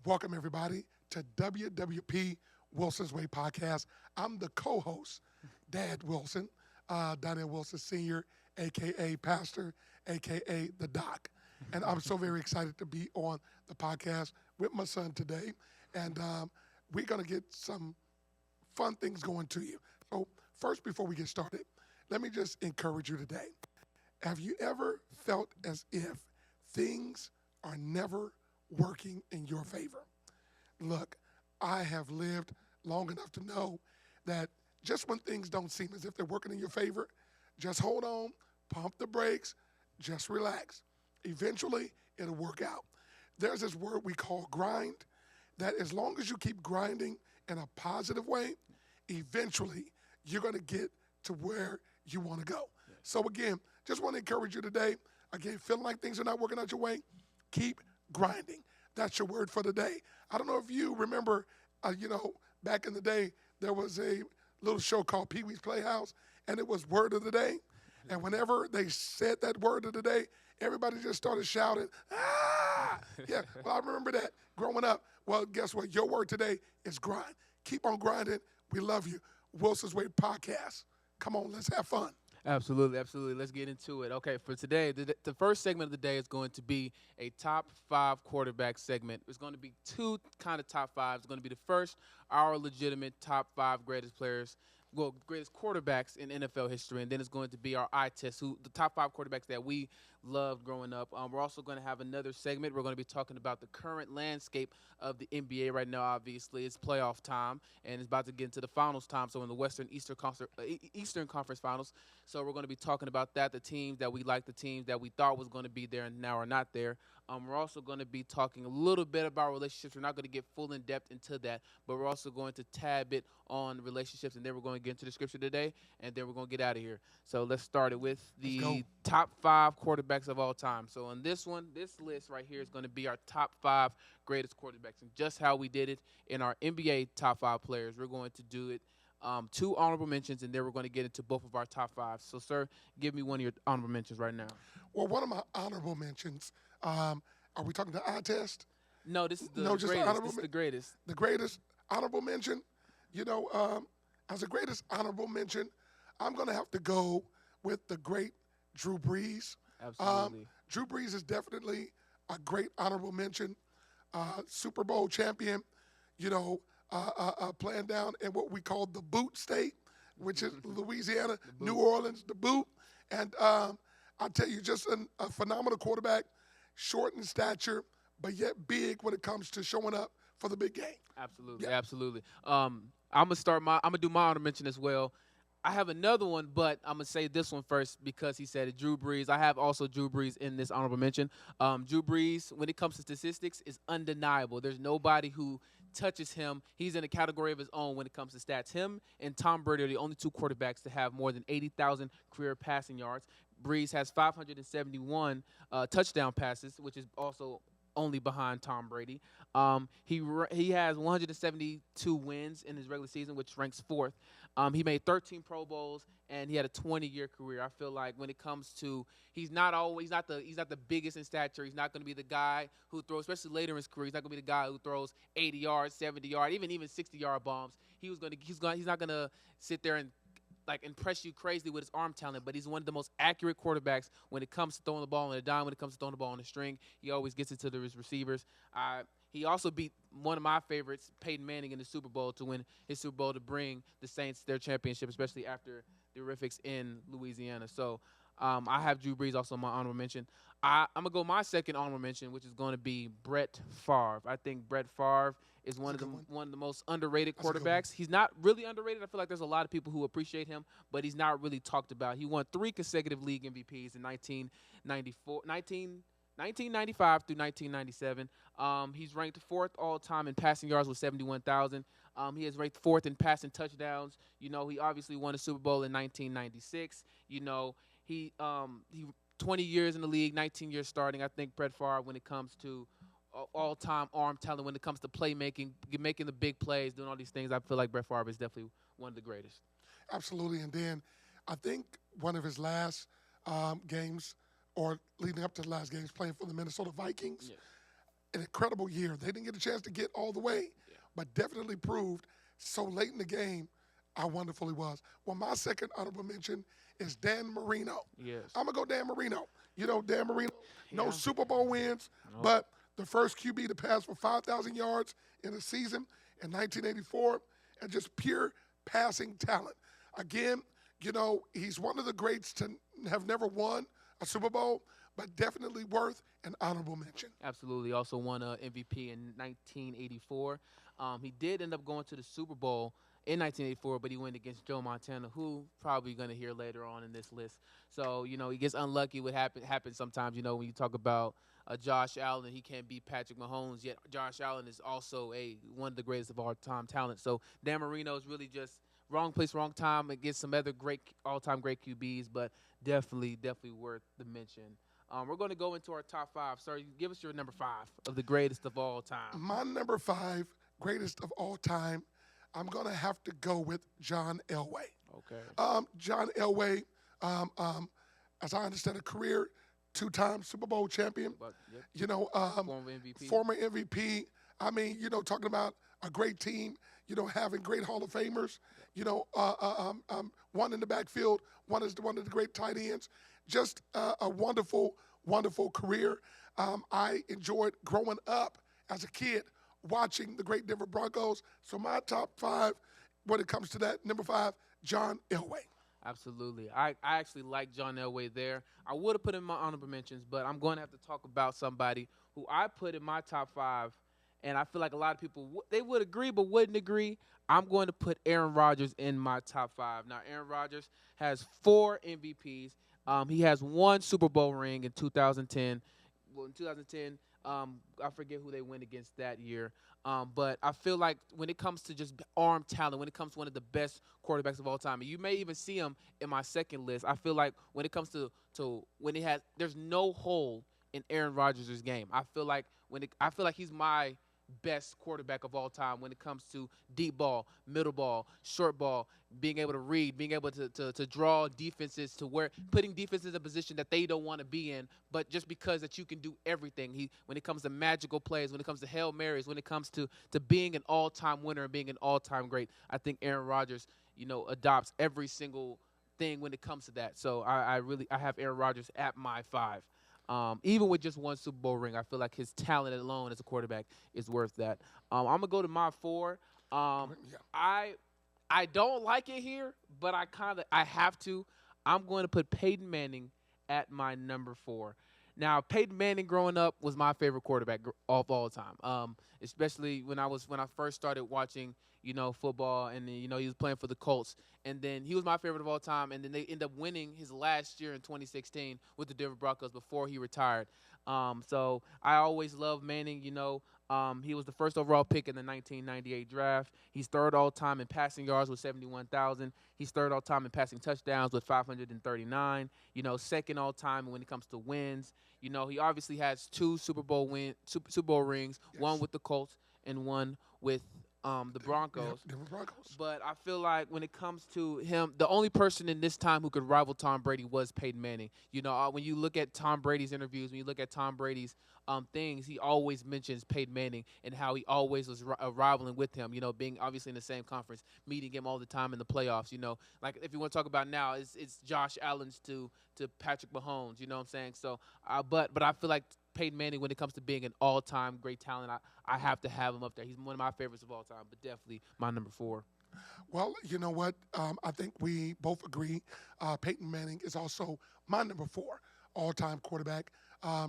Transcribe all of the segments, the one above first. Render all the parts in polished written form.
Welcome, everybody, to WWP Wilson's Way podcast. I'm the co-host, Dad Wilson, Donnell Wilson Sr., a.k.a. Pastor, a.k.a. The Doc. And I'm so very excited to be on the podcast with my son today. And we're going to get some fun things going to you. So first, before we get started, let me just encourage you today. Have you ever felt as if things are never working in your favor? Look, I have lived long enough to know that just when things don't seem as if they're working in your favor, just hold on, pump the brakes, just relax. Eventually, it'll work out. There's this word we call grind, that as long as you keep grinding in a positive way, eventually you're going to get to where you want to go. So again, just want to encourage you today. Again, feeling like things are not working out your way, keep grinding. That's your word for the day. I don't know if you remember, back in the day, there was a little show called Pee-wee's Playhouse, and it was word of the day. And whenever they said that word of the day, everybody just started shouting, ah! Yeah, well, I remember that growing up. Well, guess what? Your word today is grind. Keep on grinding. We love you. Wilson's Way podcast. Come on, let's have fun. Absolutely, absolutely. Let's get into it. Okay, for today, the first segment of the day is going to be a top 5 quarterback segment. It's going to be two kind of top 5s. It's going to be the first, our legitimate top 5 greatest players, greatest quarterbacks in NFL history, and then it's going to be our eye test, the top 5 quarterbacks that we loved growing up. We're also going to have another segment. We're going to be talking about the current landscape of the NBA right now. Obviously, it's playoff time, and it's about to get into the finals time. So in the Eastern Conference Finals. So we're going to be talking about that, the teams that we like, the teams that we thought was going to be there and now are not there. We're also going to be talking a little bit about relationships. We're not going to get full in depth into that, but we're also going to tab it on relationships, and then we're going to get into the scripture today, and then we're going to get out of here. So let's start it with the top 5 quarterbacks of all time. So on this list right here is going to be our top 5 greatest quarterbacks, and just how we did it in our NBA top 5 players. We're going to do it 2 honorable mentions, and then we're going to get into both of our top 5s. So, sir, give me one of your honorable mentions right now. Well, one of my honorable mentions, are we talking the eye test? No, this is the No, just greatest. This is the greatest. The greatest honorable mention, as a greatest honorable mention, I'm going to have to go with the great Drew Brees. Absolutely. Drew Brees is definitely a great honorable mention. Super Bowl champion, playing down in what we call the boot state, which is Louisiana, New Orleans, the boot. And I'll tell you, just a phenomenal quarterback, short in stature, but yet big when it comes to showing up for the big game. Absolutely, yeah. Absolutely. I'm gonna do my honor mention as well. I have another one, but I'm going to say this one first because he said it, Drew Brees. I have also Drew Brees in this honorable mention. Drew Brees, when it comes to statistics, is undeniable. There's nobody who touches him. He's in a category of his own when it comes to stats. Him and Tom Brady are the only 2 quarterbacks to have more than 80,000 career passing yards. Brees has 571 touchdown passes, which is also only behind Tom Brady. He has 172 wins in his regular season, which ranks 4th. He made 13 Pro Bowls, and he had a 20-year career. I feel like when it comes to, he's not the biggest in stature. He's not going to be the guy who throws, especially later in his career. He's not going to be the guy who throws 80 yards, 70 yards, even 60-yard bombs. He's not going to sit there and impress you crazy with his arm talent, but he's one of the most accurate quarterbacks when it comes to throwing the ball on a dime, when it comes to throwing the ball on a string. He always gets it to his receivers. He also beat one of my favorites, Peyton Manning, in the Super Bowl to win his Super Bowl to bring the Saints their championship, especially after the horrifics in Louisiana. So I have Drew Brees also in my honorable mention. I'm going to go my second honorable mention, which is going to be Brett Favre. I think Brett Favre is one of the most underrated quarterbacks. He's not really underrated. I feel like there's a lot of people who appreciate him, but he's not really talked about. He won 3 consecutive league MVPs in 1995 through 1997. He's ranked 4th all-time in passing yards with 71,000. He is ranked 4th in passing touchdowns. He obviously won a Super Bowl in 1996. He 20 years in the league, 19 years starting. I think Brett Favre, when it comes to all-time arm talent, when it comes to playmaking, making the big plays, doing all these things, I feel like Brett Favre is definitely one of the greatest. Absolutely. And then I think one of his last games, or leading up to the last games, playing for the Minnesota Vikings, an incredible year. They didn't get a chance to get all the way, but definitely proved so late in the game how wonderful he was. Well, my second honorable mention is Dan Marino. Yes. I'm going to go Dan Marino. You know, Dan Marino, no Yeah. Super Bowl wins, Nope. but the first QB to pass for 5,000 yards in a season in 1984, and just pure passing talent. Again, you know, he's one of the greats to have never won a Super Bowl, but definitely worth an honorable mention. Absolutely. Also won a MVP in 1984. He did end up going to the Super Bowl in 1984, but he went against Joe Montana, who probably going to hear later on in this list. So, you know, he gets unlucky. What happens sometimes, you know, when you talk about Josh Allen, he can't beat Patrick Mahomes, yet Josh Allen is also one of the greatest of all time talent. So Dan Marino is really just wrong place, wrong time against some other great all-time great QBs, but definitely worth the mention. We're going to go into our top five. Sir, give us your number 5 of the greatest of all time. My number 5, greatest of all time, I'm going to have to go with John Elway. Okay. John Elway, as I understand a career, 2-time Super Bowl champion. But, yep. You know, Former MVP. former MVP. I mean, you know, talking about a great team, you know, having great Hall of Famers, you know, one in the backfield, one is one of the great tight ends. Just a wonderful, wonderful career. I enjoyed growing up as a kid watching the great Denver Broncos. So my top 5, when it comes to that, number 5, John Elway. Absolutely. I actually like John Elway there. I would have put him in my honorable mentions, but I'm going to have to talk about somebody who I put in my top 5, and I feel like a lot of people, they would agree but wouldn't agree. I'm going to put Aaron Rodgers in my top 5. Now, Aaron Rodgers has 4 MVPs. He has 1 Super Bowl ring in 2010. Well, in 2010, I forget who they went against that year. But I feel like when it comes to just arm talent, when it comes to one of the best quarterbacks of all time, and you may even see him in my second list, I feel like when it comes to when he has, there's no hole in Aaron Rodgers' game. I feel like he's my best quarterback of all time when it comes to deep ball, middle ball, short ball, being able to read, being able to draw defenses to where putting defenses in a position that they don't want to be in, but just because that you can do everything. When it comes to magical plays, when it comes to Hail Marys, when it comes to being an all-time winner and being an all-time great, I think Aaron Rodgers, you know, adopts every single thing when it comes to that. So I have Aaron Rodgers at my 5. Even with just 1 Super Bowl ring, I feel like his talent alone as a quarterback is worth that. I'm gonna go to my 4. I don't like it here, but I have to. I'm going to put Peyton Manning at my number 4. Now, Peyton Manning growing up was my favorite quarterback of all time. Especially when I first started watching, you know, football, and then, you know, he was playing for the Colts, and then he was my favorite of all time. And then they end up winning his last year in 2016 with the Denver Broncos before he retired. So I always loved Manning. You know, he was the first overall pick in the 1998 draft. He's third all time in passing yards with 71,000. He's third all time in passing touchdowns with 539. You know, second all time when it comes to wins. You know, he obviously has 2 Super Bowl rings, Yes. 1 with the Colts and 1 with the Broncos. Yeah, Denver Broncos. But I feel like when it comes to him, the only person in this time who could rival Tom Brady was Peyton Manning. You know, when you look at Tom Brady's interviews, when you look at Tom Brady's things, he always mentions Peyton Manning and how he always was rivaling with him, you know, being obviously in the same conference, meeting him all the time in the playoffs. You know, like if you want to talk about now, it's Josh Allen's to Patrick Mahomes, you know what I'm saying? So, but I feel like Peyton Manning, when it comes to being an all-time great talent, I have to have him up there. He's one of my favorites of all time, but definitely my number 4. Well, you know what? I think we both agree. Peyton Manning is also my number 4 all-time quarterback.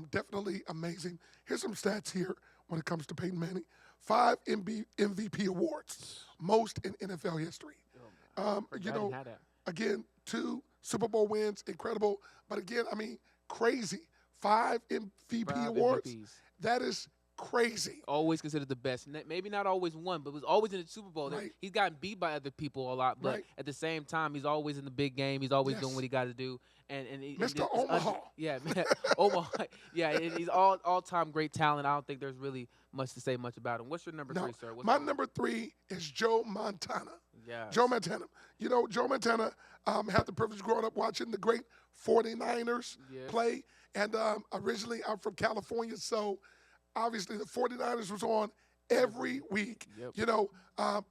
Definitely amazing. Here's some stats here when it comes to Peyton Manning. 5 MVP awards, most in NFL history. You know, again, 2 Super Bowl wins, incredible. But again, I mean, crazy. 5 MVP awards. MVPs. That is crazy. Always considered the best. Maybe not always won, but was always in the Super Bowl. Right. He's gotten beat by other people a lot, but Right. at the same time, he's always in the big game. He's always doing what he got to do. And Mr. Omaha. Yeah, Omaha. Yeah, and he's all-time great talent. I don't think there's really much to say much about him. What's your number 3, sir? My number 3 is Joe Montana. Yeah. Joe Montana. You know, Joe Montana had the privilege growing up watching the great 49ers Yes. play. And originally, I'm from California, so obviously the 49ers was on every week. Yep.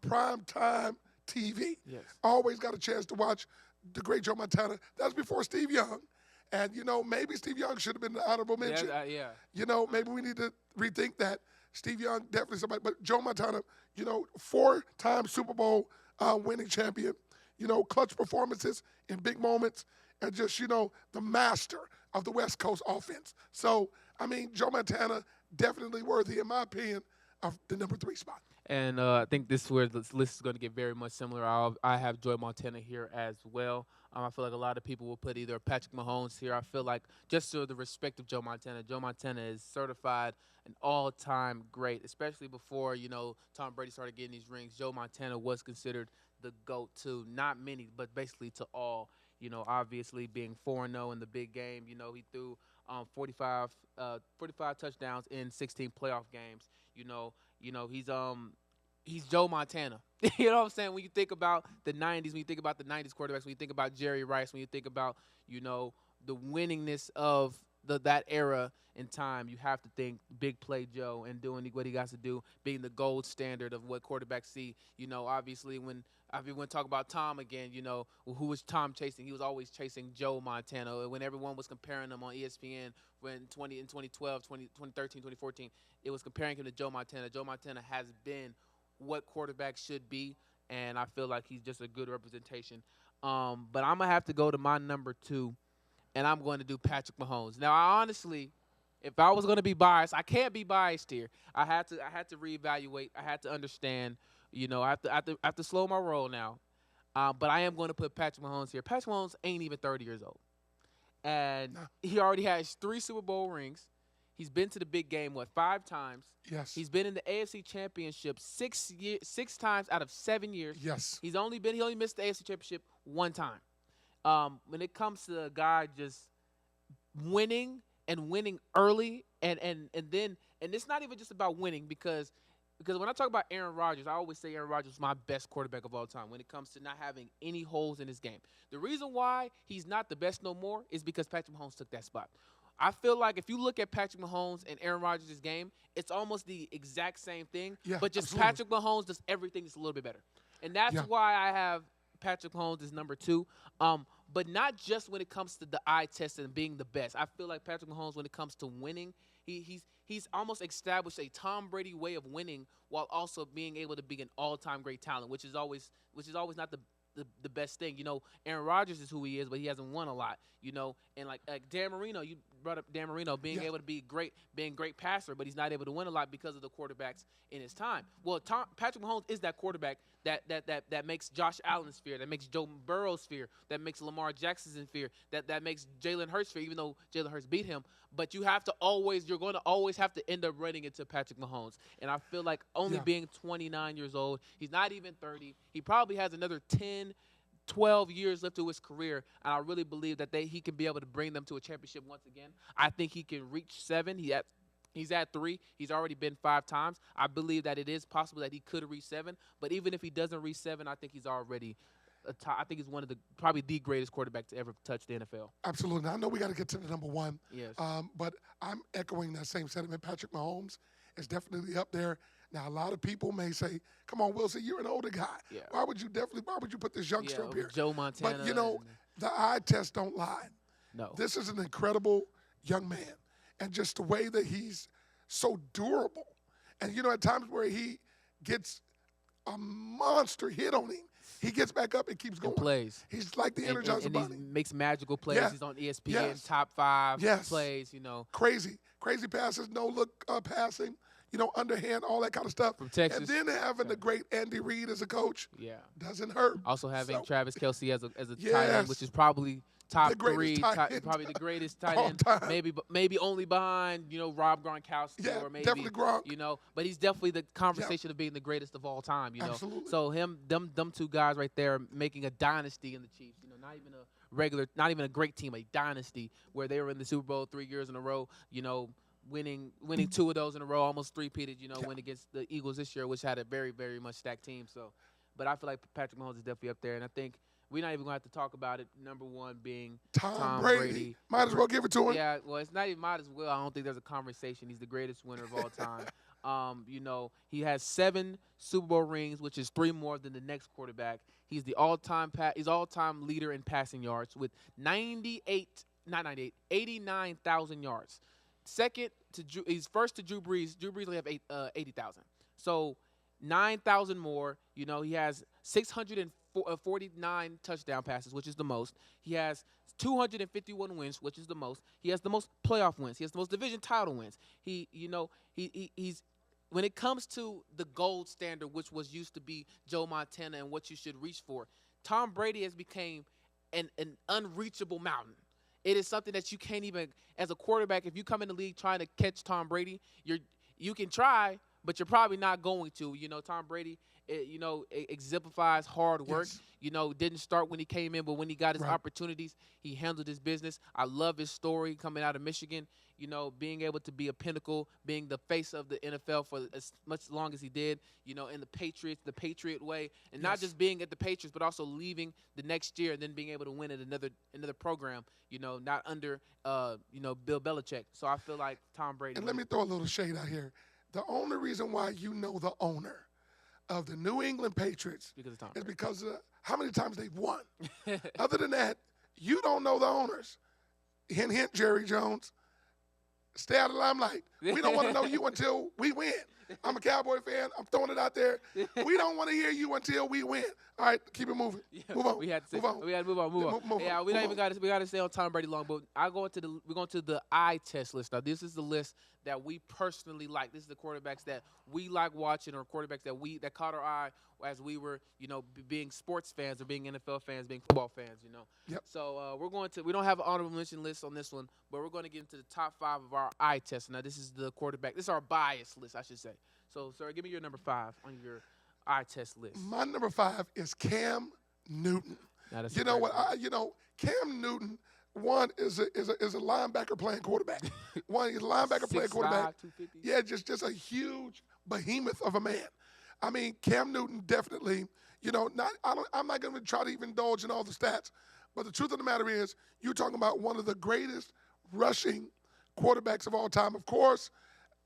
Prime time TV. Yes. Always got a chance to watch the great Joe Montana. That was before Steve Young. And, maybe Steve Young should have been the honorable mention. Yeah. Maybe we need to rethink that. Steve Young, definitely somebody. But Joe Montana, 4-time Super Bowl winning champion, clutch performances in big moments, and just, the master of the West Coast offense. So, Joe Montana, definitely worthy, in my opinion, of the number 3 spot. And I think this is where this list is going to get very much similar. I have Joy Montana here as well. I feel like a lot of people will put either Patrick Mahomes here. I feel like just to the respect of Joe Montana is certified an all-time great, especially before, Tom Brady started getting these rings. Joe Montana was considered the GOAT to not many, but basically to all. Obviously being 4-0 in the big game. He threw 45 touchdowns in 16 playoff games. He's Joe Montana. You know what I'm saying? When you think about the 90s, when you think about the 90s quarterbacks, when you think about Jerry Rice, when you think about, the winningness of that era in time, you have to think big play Joe and doing what he got to do, being the gold standard of what quarterbacks see. Obviously when talk about Tom again, who was Tom chasing? He was always chasing Joe Montana. When everyone was comparing him on ESPN in 2012, 2013, 2014, it was comparing him to Joe Montana. Joe Montana has been what quarterback should be, and I feel like he's just a good representation. But I'm going to have to go to my number 2, and I'm going to do Patrick Mahomes. Now, honestly, if I was going to be biased, I can't be biased here. I had to reevaluate. I had to understand. I have to slow my roll now. But I am going to put Patrick Mahomes here. Patrick Mahomes ain't even 30 years old, and he already has 3 Super Bowl rings. He's been to the big game, 5 times? Yes. He's been in the AFC Championship 6 times out of 7 years. Yes. He only missed the AFC Championship 1 time. When it comes to a guy just winning and winning early, and it's not even just about winning because when I talk about Aaron Rodgers, I always say Aaron Rodgers is my best quarterback of all time when it comes to not having any holes in his game. The reason why he's not the best no more is because Patrick Mahomes took that spot. I feel like if you look at Patrick Mahomes and Aaron Rodgers' game, it's almost the exact same thing, but just absolutely. Patrick Mahomes does everything just a little bit better. And that's why I have Patrick Mahomes as number 2. But not just when it comes to the eye test and being the best. I feel like Patrick Mahomes, when it comes to winning, he's almost established a Tom Brady way of winning while also being able to be an all-time great talent, which is always not the best thing. Aaron Rodgers is who he is, but he hasn't won a lot. And like Dan Marino, you brought up Dan Marino being able to be great passer, but he's not able to win a lot because of the quarterbacks in his time. Well, Patrick Mahomes is that quarterback that makes Josh Allen fear, that makes Joe Burrow fear, that makes Lamar Jackson fear, that makes Jalen Hurts fear, even though Jalen Hurts beat him. But you're going to always have to end up running into Patrick Mahomes. And I feel like only being 29 years old, he's not even 30. He probably has another 10, 12 years left to his career, and I really believe that he can be able to bring them to a championship once again. I think he can reach 7. He's at 3. He's already been 5 times. I believe that it is possible that he could reach 7, but even if he doesn't reach 7, I think he's already I think he's one of probably the greatest quarterback to ever touch the NFL. Absolutely. Now, I know we got to get to the number 1. Yes. But I'm echoing that same sentiment. Patrick Mahomes is definitely up there. Now, a lot of people may say, come on, Wilson, you're an older guy. Yeah. Why would you put this youngster up here? Joe Montana. But, the eye test don't lie. No. This is an incredible young man. And just the way that he's so durable. And, at times where he gets a monster hit on him, he gets back up and keeps going. And plays. He's like the Energizer Bunny. He makes magical plays. Yeah. He's on ESPN, Yes. top 5 Yes. plays, Crazy passes, no look passing, underhand, all that kind of stuff. From Texas. And then having the great Andy Reid as a coach doesn't hurt. Also having Travis Kelce as a tight Yes. end, which is probably top The greatest 3, tight end probably the greatest tight all end. time. Maybe only behind Rob Gronkowski Yeah, or maybe definitely Gronk. But he's definitely the conversation of being the greatest of all time. Absolutely. So them 2 guys right there making a dynasty in the Chiefs. Not even a great team, a dynasty where they were in the Super Bowl 3 years in a row. Winning 2 of those in a row, almost three-peated. Win against the Eagles this year, which had a very very much stacked team. So, but I feel like Patrick Mahomes is definitely up there, and I think we're not even gonna have to talk about it. Number one being Tom Tom Brady. Brady. Might as well give it to him. Yeah, well, it's not even might as well. I don't think there's a conversation. He's the greatest winner of all time. He has 7 Super Bowl rings, which is 3 more than the next quarterback. He's the he's all-time leader in passing yards with 89,000 yards. He's first to Drew Brees. Drew Brees only have 80,000. So 9,000 more. He has 649 touchdown passes, which is the most. He has 251 wins, which is the most. He has the most playoff wins. He has the most division title wins. He's when it comes to the gold standard, which was used to be Joe Montana and what you should reach for, Tom Brady has become an unreachable mountain. It is something that you can't even, as a quarterback, if you come in the league trying to catch Tom Brady, you can try, but you're probably not going to. Tom Brady, exemplifies hard work. Yes. Didn't start when he came in, but when he got his Right. opportunities, he handled his business. I love his story coming out of Michigan, being able to be a pinnacle, being the face of the NFL for as much long as he did, in the Patriots, the Patriot way, and not Yes. just being at the Patriots, but also leaving the next year and then being able to win at another program, not under, Bill Belichick. So I feel like Tom Brady. And let me throw a little shade out here. The only reason why you know the owner of the New England Patriots because of Tom is Brady. because of how many times they've won. Other than that, you don't know the owners. Hint, hint, Jerry Jones. Stay out of the limelight. We don't want to know you until we win. I'm a Cowboy fan. I'm throwing it out there. We don't want to hear you until we win. All right, keep it moving. Move on. We had to move on. move on. Move Yeah, on, we move don't even got to stay on Tom Brady long, but we're going to the eye test list. Now, this is the list that we personally like. This is the quarterbacks that we like watching, or quarterbacks that caught our eye as we were, being sports fans or being NFL fans, being football fans, Yep. So we don't have an honorable mention list on this one, but we're going to get into the top 5 of our eye test. Now, this is the quarterback. This is our bias list, I should say. So, sir, give me your number 5 on your eye test list. My number 5 is Cam Newton. Now, that's You a know great what? list. Cam Newton, one is a linebacker playing quarterback. One, he's a linebacker playing 6'5", quarterback. 250. Yeah, just a huge behemoth of a man. I mean, Cam Newton definitely. I'm not going to try to even indulge in all the stats, but the truth of the matter is, you're talking about one of the greatest rushing quarterbacks of all time. Of course,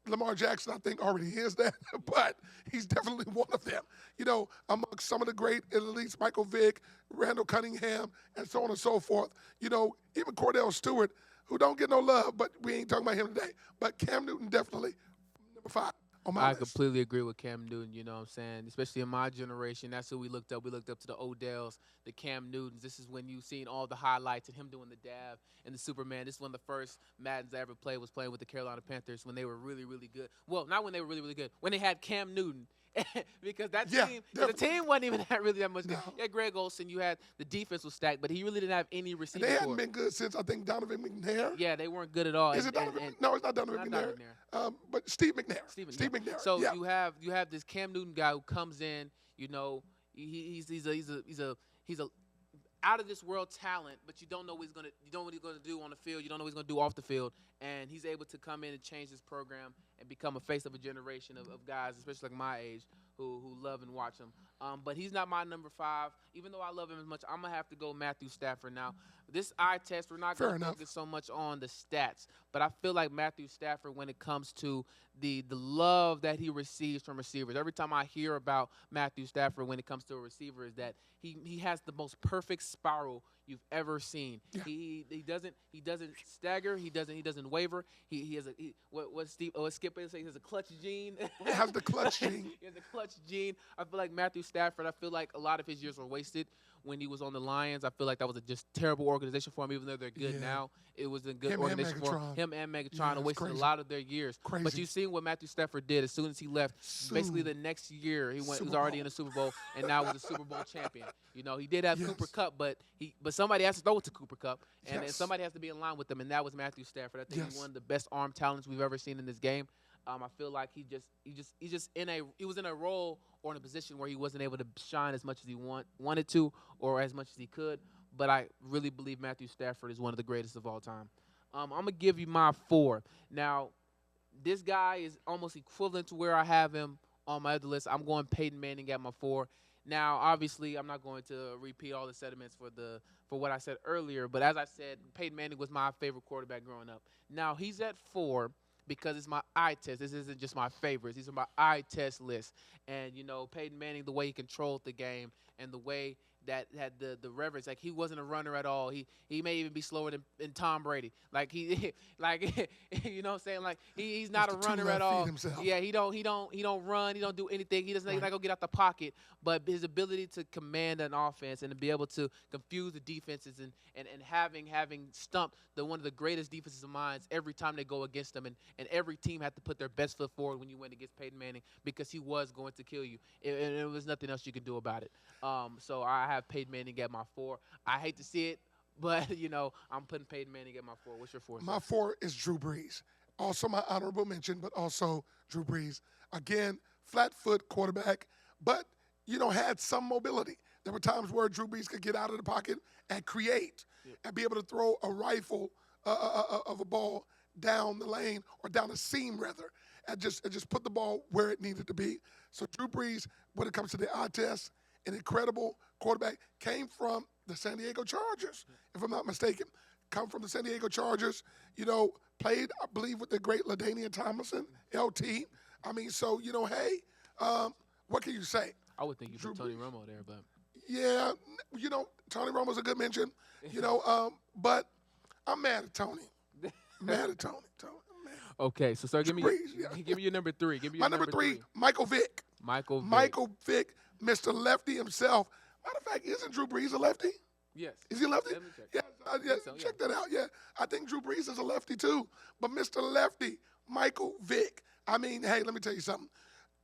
Lamar Jackson, I think, already is that, but he's definitely one of them. Amongst some of the great elites, Michael Vick, Randall Cunningham, and so on and so forth. Even Cordell Stewart, who don't get no love, but we ain't talking about him today. But Cam Newton definitely number 5 on my I list. completely agree with Cam Newton, you know what I'm saying? Especially in my generation, that's who we looked up. We looked up to the Odells, the Cam Newtons. This is when you've seen all the highlights and him doing the dab and the Superman. This is one of the first Maddens I ever played, was playing with the Carolina Panthers when they were really, really good. Well, not when they were really, really good, when they had Cam Newton. Because that Yeah, team, the definitely. team wasn't even really that much good. No. You had Greg Olsen, you had the defense was stacked, but he really didn't have any And receiving they hadn't core. been good since, I think, Donovan McNair. Yeah, they weren't good at all. Is it Donovan? No, it's not Donovan not McNair. Donovan But Steve McNair. Steve McNair. So yeah. you have this Cam Newton guy who comes in, he's a out of this world talent, but you don't know what he's gonna do on the field. You don't know what he's gonna do off the field, and he's able to come in and change this program and become a face of a generation of guys, especially like my age, who love and watch him. But he's not my number 5. Even though I love him as much, I'm gonna have to go Matthew Stafford. Now, this eye test, we're not Fair gonna enough. focus so much on the stats, but I feel like Matthew Stafford, when it comes to the love that he receives from receivers. Every time I hear about Matthew Stafford when it comes to a receiver, is that he has the most perfect spiral you've ever seen. Yeah. He doesn't stagger. He doesn't waver. He has what Skip is saying. He has a clutch gene. He has the clutch gene. He has a clutch gene. I feel like Matthew Stafford. I feel like a lot of his years were wasted when he was on the Lions. I feel like that was a just terrible organization for him. Even though they're good Yeah. now, it was a good Him and organization for Megatron. him and Megatron. Yeah, and it's wasted crazy. a lot of their years. But Crazy. you've seen what Matthew Stafford did as soon as he left. Basically, Soon. the next year he was Super already Bowl. in the Super Bowl and now was a Super Bowl champion. He did have Yes. Cooper Kupp, but somebody has to throw it to Cooper Kupp, and Yes. somebody has to be in line with him, and that was Matthew Stafford. I think Yes. he's one of the best arm talents we've ever seen in this game. I feel like he was in a role or in a position where he wasn't able to shine as much as he wanted to or as much as he could. But I really believe Matthew Stafford is one of the greatest of all time. I'm gonna give you my 4. Now, this guy is almost equivalent to where I have him on my other list. I'm going Peyton Manning at my 4. Now, obviously, I'm not going to repeat all the sentiments for what I said earlier, but as I said, Peyton Manning was my favorite quarterback growing up. Now he's at 4 because it's my eye test. This isn't just my favorites; these are my eye test list. And Peyton Manning, the way he controlled the game and the way that had the reverence, like he wasn't a runner at all. He may even be slower than Tom Brady. Like he like what I'm saying, like he's not a Mr. Two runner at Left Feet all. himself. Yeah, he don't run, he don't do anything. He doesn't Right. not go get out the pocket, but his ability to command an offense and to be able to confuse the defenses and having stumped one of the greatest defensive minds every time they go against them, and every team had to put their best foot forward when you went against Peyton Manning because he was going to kill you. And there was nothing else you could do about it. So I have Peyton Manning at my 4. I hate to see it, but I'm putting Peyton Manning at my 4. What's your 4? My 4 is Drew Brees. Also my honorable mention, but also Drew Brees. Again, flat foot quarterback, but had some mobility. There were times where Drew Brees could get out of the pocket and create and be able to throw a rifle of a ball down the lane or down the seam rather, and just put the ball where it needed to be. So Drew Brees, when it comes to the eye test, an incredible quarterback, came from the San Diego Chargers, if I'm not mistaken. Come from the San Diego Chargers, played, I believe, with the great LaDainian Tomlinson, LT. I mean, so, hey, what can you say? I would think you Drew put Tony Brees. Romo there, but Yeah, Tony Romo's a good mention, but I'm mad at Tony. Mad at Tony. I'm mad. okay. So, sir, give me Drew Brees, yeah. give me your number 3. Give me My your number 3, Michael Vick. Michael Vick. Michael Vick, Mr. Lefty himself. Matter of fact, isn't Drew Brees a lefty? Yes. Is he a lefty? Let me check. Yeah, so, yeah. check that out. Yeah, I think Drew Brees is a lefty too. But Mr. Lefty, Michael Vick. I mean, hey, let me tell you something.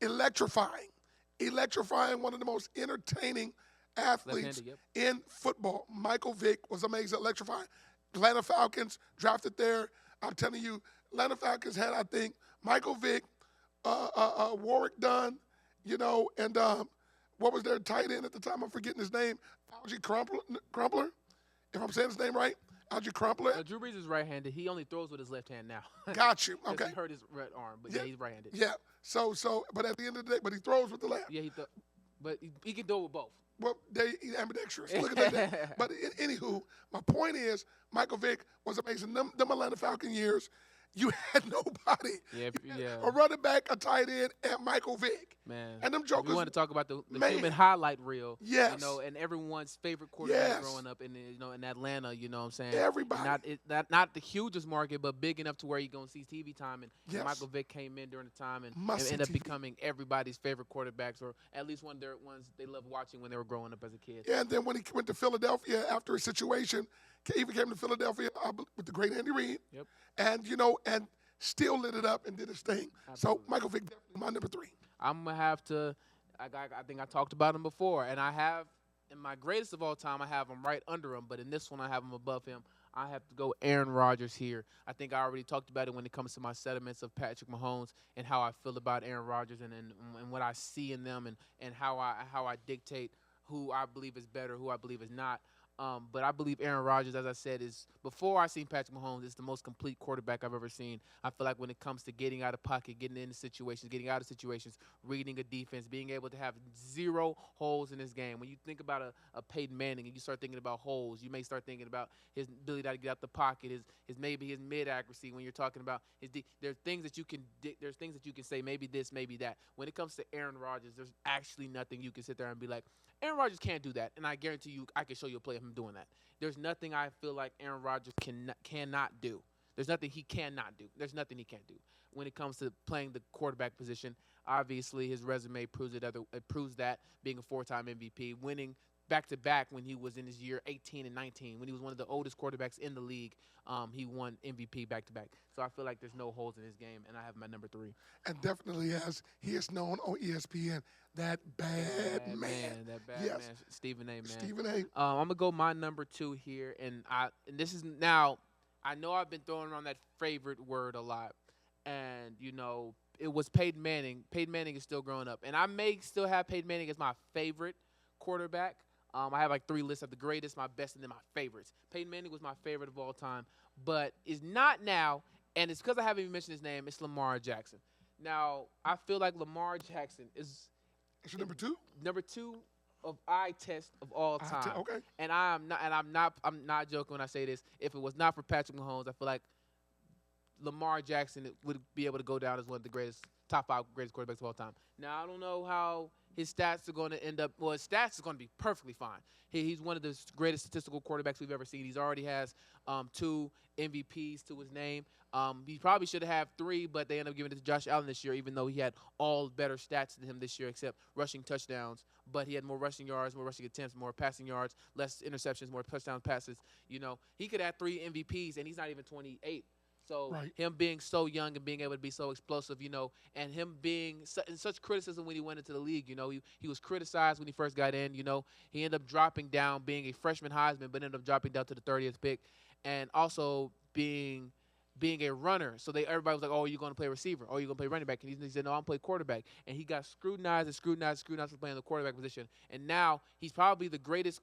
Electrifying, one of the most entertaining athletes Left-handed, in football. Michael Vick was amazing, electrifying. Atlanta Falcons drafted there. I'm telling you, Atlanta Falcons had, I think, Michael Vick, Warwick Dunn, and what was their tight end at the time? I'm forgetting his name. Algie Crumpler, if I'm saying his name right. Algie Crumpler. Drew Brees is right-handed. He only throws with his left hand now. Got you. 'Cause Okay. He hurt his right arm, but yeah, he's right-handed. Yeah. So, but at the end of the day, but he throws with the left. Yeah, but he can do it with both. Well, he's ambidextrous. Look at that. But anywho, my point is, Michael Vick was amazing. Them Atlanta Falcon years, you had nobody. Yeah, yeah. A running back, a tight end, and Michael Vick. Man. And them We jokers. want to talk about the Man. human highlight reel. Yes. And everyone's favorite quarterback Yes. growing up in Atlanta, you know what I'm saying? Everybody. Not the hugest market, but big enough to where you're going to see TV time. And Yes. Michael Vick came in during the time and Must-see ended up TV. becoming everybody's favorite quarterbacks, or at least one of their ones they loved watching when they were growing up as a kid. Yeah, and then when he went to Philadelphia after a situation, he came to Philadelphia with the great Andy Reid. Yep. And, and still lit it up and did his thing. Absolutely. So Michael Vick, definitely my number 3. I'm going to have to I think I talked about him before, and I have in my greatest of all time, I have him right under him, but in this one I have him above him. I have to go Aaron Rodgers here. I think I already talked about it when it comes to my sentiments of Patrick Mahomes and how I feel about Aaron Rodgers and what I see in them and how I dictate who I believe is better, who I believe is not. But I believe Aaron Rodgers, as I said, is before I seen Patrick Mahomes, is the most complete quarterback I've ever seen. I feel like when it comes to getting out of pocket, getting into situations, getting out of situations, reading a defense, being able to have 0 holes in his game. When you think about a Peyton Manning and you start thinking about holes, you may start thinking about his ability to get out the pocket, his mid accuracy. When you're talking about there's things that you can say maybe this, maybe that. When it comes to Aaron Rodgers, there's actually nothing you can sit there and be like, Aaron Rodgers can't do that, and I guarantee you I can show you a play of him doing that. There's nothing I feel like Aaron Rodgers cannot do. There's nothing he cannot do. There's nothing he can't do. When it comes to playing the quarterback position, obviously his resume proves that, being a 4-time MVP, winning back-to-back when he was in his year 18 and 19, when he was one of the oldest quarterbacks in the league. He won MVP back-to-back. So I feel like there's no holes in his game, and I have him at number 3. And definitely, as he is known on ESPN, that bad man. That bad Yes. man, Stephen A. Man. Stephen A. I'm gonna go my number 2 here, and this is now. I know I've been throwing around that favorite word a lot, and it was Peyton Manning. Peyton Manning is still growing up, and I may still have Peyton Manning as my favorite quarterback. I have like 3 lists of the greatest, my best, and then my favorites. Peyton Manning was my favorite of all time, but is not now, and it's because I haven't even mentioned his name. It's Lamar Jackson. Now I feel like Lamar Jackson is Is your number 2? number 2. of eye test of all time. Okay. And I'm not joking when I say this. If it was not for Patrick Mahomes, I feel like Lamar Jackson would be able to go down as one of the top 5 greatest quarterbacks of all time. Now, I don't know how his stats are going to end up. Well, his stats is going to be perfectly fine. He's one of the greatest statistical quarterbacks we've ever seen. He's already has 2 MVPs to his name. He probably should have 3, but they ended up giving it to Josh Allen this year, even though he had all better stats than him this year, except rushing touchdowns. But he had more rushing yards, more rushing attempts, more passing yards, less interceptions, more touchdown passes. He could have 3 MVPs, and he's not even 28. So Right. him being so young and being able to be so explosive, and him being in such criticism when he went into the league, he was criticized when he first got in. He ended up dropping down, being a freshman Heisman, but ended up dropping down to the 30th pick, and also being a runner. So everybody was like, "Oh, are you going to play receiver? Oh, are you going to play running back?" And he said, "No, I'm playing quarterback." And he got scrutinized for playing the quarterback position. And now he's probably the greatest.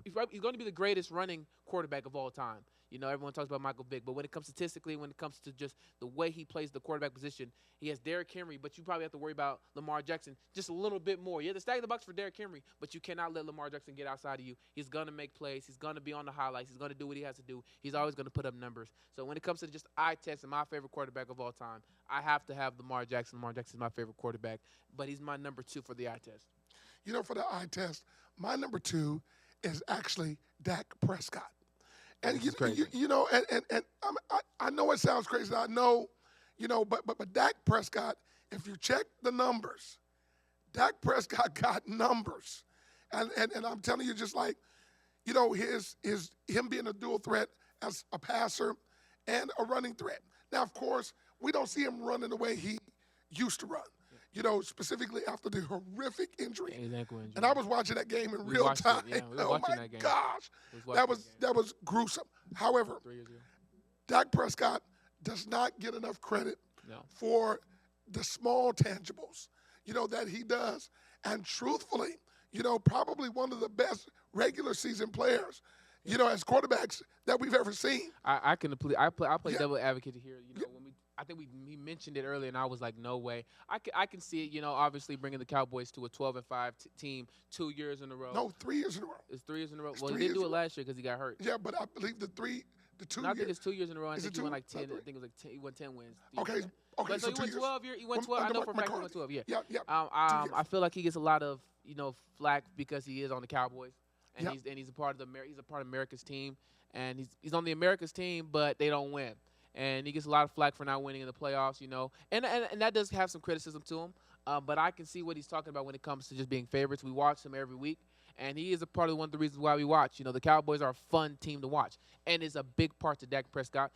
He's going to be the greatest running quarterback of all time. Everyone talks about Michael Vick, but when it comes statistically, when it comes to just the way he plays the quarterback position, he has Derrick Henry, but you probably have to worry about Lamar Jackson just a little bit more. You have to stack the box for Derrick Henry, but you cannot let Lamar Jackson get outside of you. He's going to make plays. He's going to be on the highlights. He's going to do what he has to do. He's always going to put up numbers. So when it comes to just eye test and my favorite quarterback of all time, I have to have Lamar Jackson. Lamar Jackson is my favorite quarterback, but he's my number 2 for the eye test. For the eye test, my number 2 is actually Dak Prescott. And I know it sounds crazy. I know, but Dak Prescott, if you check the numbers, Dak Prescott got numbers, and I'm telling you, just like, him being a dual threat as a passer and a running threat. Now, of course, we don't see him running the way he used to run. Specifically after the horrific injury. Yeah, his ankle injury. And I was watching that game in real time. We were oh watching my that game. gosh, that was gruesome. However, 3 years ago. Dak Prescott does not get enough credit for the small tangibles, that he does. And truthfully, probably one of the best regular season players, as quarterbacks that we've ever seen. I play devil advocate here. I think he mentioned it earlier, and I was like, no way. I can see it. Obviously bringing the Cowboys to a 12-5 team 2 years in a row. No, 3 years in a row. It's 3 years in a row. Well, he didn't do it last year because he got hurt. Yeah, but I believe the 2 I years. think it's 2 years in a row. I think he won like 10. I think it was like 10. He won 10 wins. Okay. But so he won 12 years. He won 12. I know for a fact he won 12. Yeah. Yeah. I feel like he gets a lot of flack because he is on the Cowboys, and he's a part of America's team, and he's on the America's team, but they don't win. And he gets a lot of flack for not winning in the playoffs, and that does have some criticism to him. But I can see what he's talking about when it comes to just being favorites. We watch him every week, and he is a part of one of the reasons why we watch. The Cowboys are a fun team to watch, and it's a big part to Dak Prescott.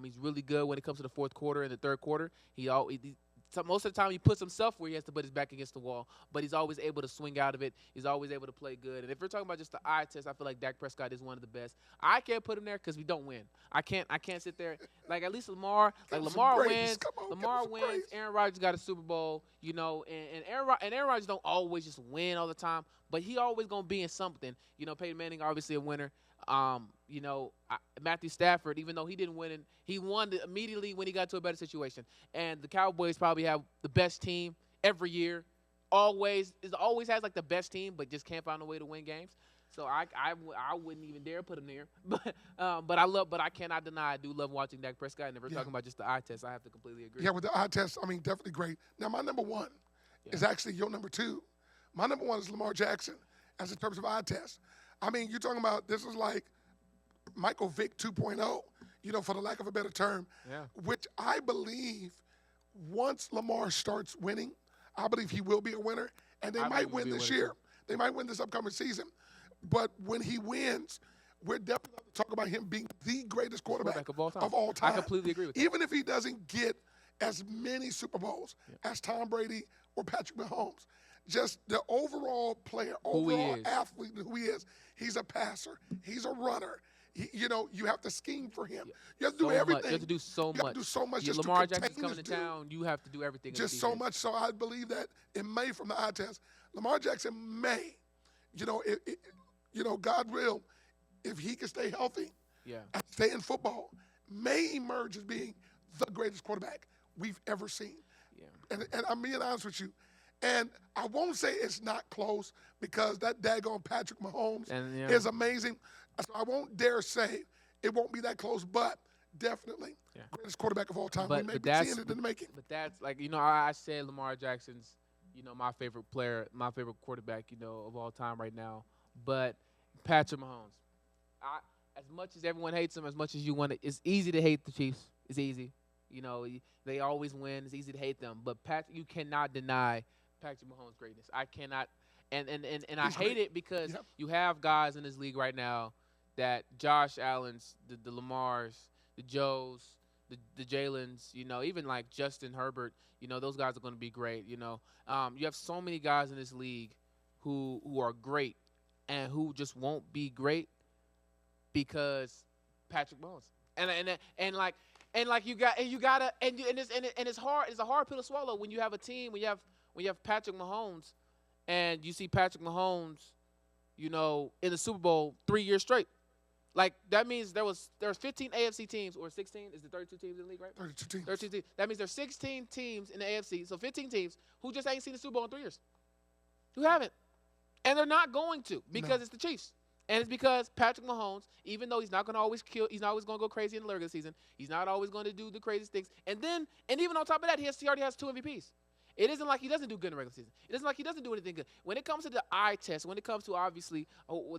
He's really good when it comes to the fourth quarter and the third quarter. Most of the time he puts himself where he has to put his back against the wall, but he's always able to swing out of it. He's always able to play good. And if we're talking about just the eye test, I feel like Dak Prescott is one of the best. I can't put him there because we don't win. I can't sit there. Like, at least Lamar wins. Lamar wins. Aaron Rodgers got a Super Bowl, and Aaron Rodgers don't always just win all the time, but he always going to be in something. Peyton Manning, obviously a winner. Matthew Stafford, even though he didn't win, he won immediately when he got to a better situation. And the Cowboys probably have the best team every year. Always has like the best team, but just can't find a way to win games. So I wouldn't even dare put him there. But I cannot deny I do love watching Dak Prescott. And if we're talking about just the eye test, I have to completely agree. Yeah, with the eye test, definitely great. Now my number 1 is actually your number 2. My number 1 is Lamar Jackson, as in terms of eye test. You're talking about this is like Michael Vick 2.0, for the lack of a better term, which I believe once Lamar starts winning, I believe he will be a winner, and they might win this year. They might win this upcoming season. But when he wins, we're definitely going to talk about him being the greatest quarterback of all time. I completely agree with that. Even if he doesn't get as many Super Bowls as Tom Brady or Patrick Mahomes. Just the overall player, overall athlete who he is. He's a passer. He's a runner. You have to scheme for him. You have to do everything. You have to do so much. You have to do so much. Just Lamar Jackson's coming to town. You have to do everything. Just so much. So I believe that it may, from the eye test, Lamar Jackson may, God will, if he can stay healthy and stay in football, may emerge as being the greatest quarterback we've ever seen. Yeah. And I'm being honest with you. And I won't say it's not close because that daggone Patrick Mahomes And, is amazing. So I won't dare say it won't be that close, but definitely greatest quarterback of all time. We may be seeing it in the making. But that's like, I said Lamar Jackson's, my favorite player, my favorite quarterback, of all time right now. But Patrick Mahomes, as much as everyone hates him, as much as you want it, it's easy to hate the Chiefs. It's easy. They always win. It's easy to hate them. But you cannot deny Patrick Mahomes' greatness. I cannot. And I hate it because you have guys in this league right now that Josh Allen's, the Lamars, the Joes, the Jalen's, even like Justin Herbert, those guys are going to be great. You have so many guys in this league who are great and who just won't be great because Patrick Mahomes. And it's hard. It's a hard pill to swallow when you have a team when you have Patrick Mahomes and you see Patrick Mahomes, in the Super Bowl 3 years straight. Like, that means there was 15 AFC teams, or 16. Is there 32 teams in the league, right? 32 teams. 32 teams. That means there's 16 teams in the AFC, so 15 teams who just ain't seen the Super Bowl in 3 years. Who haven't. And they're not going to because it's the Chiefs. And it's because Patrick Mahomes, even though he's not going to always he's not always going to go crazy in the regular season, he's not always going to do the craziest things. And even on top of that, he already has 2 MVPs. It isn't like he doesn't do good in the regular season. It isn't like he doesn't do anything good. When it comes to the eye test, when it comes to obviously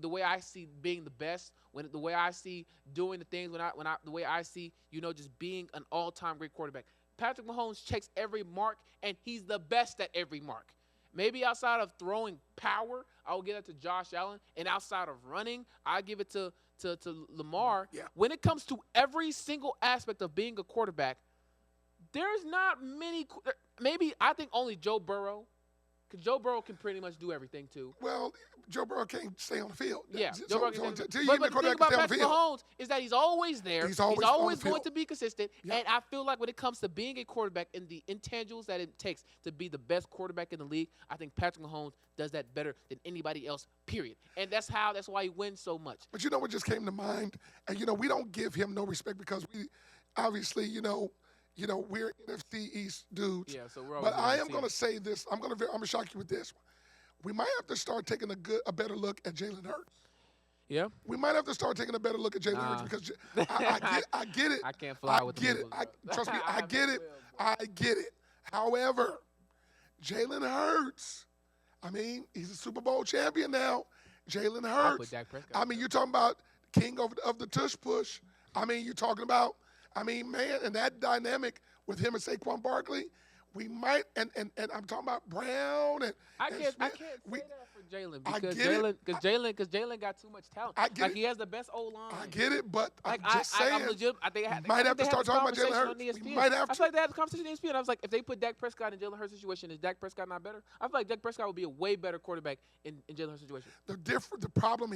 the way I see being the best, the way I see doing the things, the way I see just being an all-time great quarterback, Patrick Mahomes checks every mark, and he's the best at every mark. Maybe outside of throwing power, I will give it to Josh Allen, and outside of running, I give it to Lamar. Yeah. When it comes to every single aspect of being a quarterback, there's not many. Maybe I think only Joe Burrow, because Joe Burrow can pretty much do everything too. Well, Joe Burrow can't stay on the field. Yeah, Joe Burrow can stay on the field. But the thing about Patrick Mahomes is that he's always there. He's always going to be consistent. Yep. And I feel like when it comes to being a quarterback and the intangibles that it takes to be the best quarterback in the league, I think Patrick Mahomes does that better than anybody else, period. And that's why he wins so much. But what just came to mind, and we don't give him no respect because we obviously, we're NFC East dudes. Yeah, so we're always. But I am going to say this. I'm going to shock you with this. We might have to start taking a better look at Jalen Hurts. Yeah. We might have to start taking a better look at Jalen Hurts because I get it. I can't fly with the Eagles. Trust me, I get it. I get it. However, Jalen Hurts, he's a Super Bowl champion now. Jalen Hurts. You're talking about king of the tush push. You're talking about. Man, and that dynamic with him and Saquon Barkley, we might, and I'm talking about Brown and I can't say that for Jalen because Jalen got too much talent. I get it. He has the best O-line. I get it, but I'm just saying. We might have to start talking about Jalen Hurts. We might have to. I feel like they had the conversation on ESPN. I was like, if they put Dak Prescott in Jalen Hurts' situation, is Dak Prescott not better? I feel like Dak Prescott would be a way better quarterback in Jalen Hurts' situation. The problem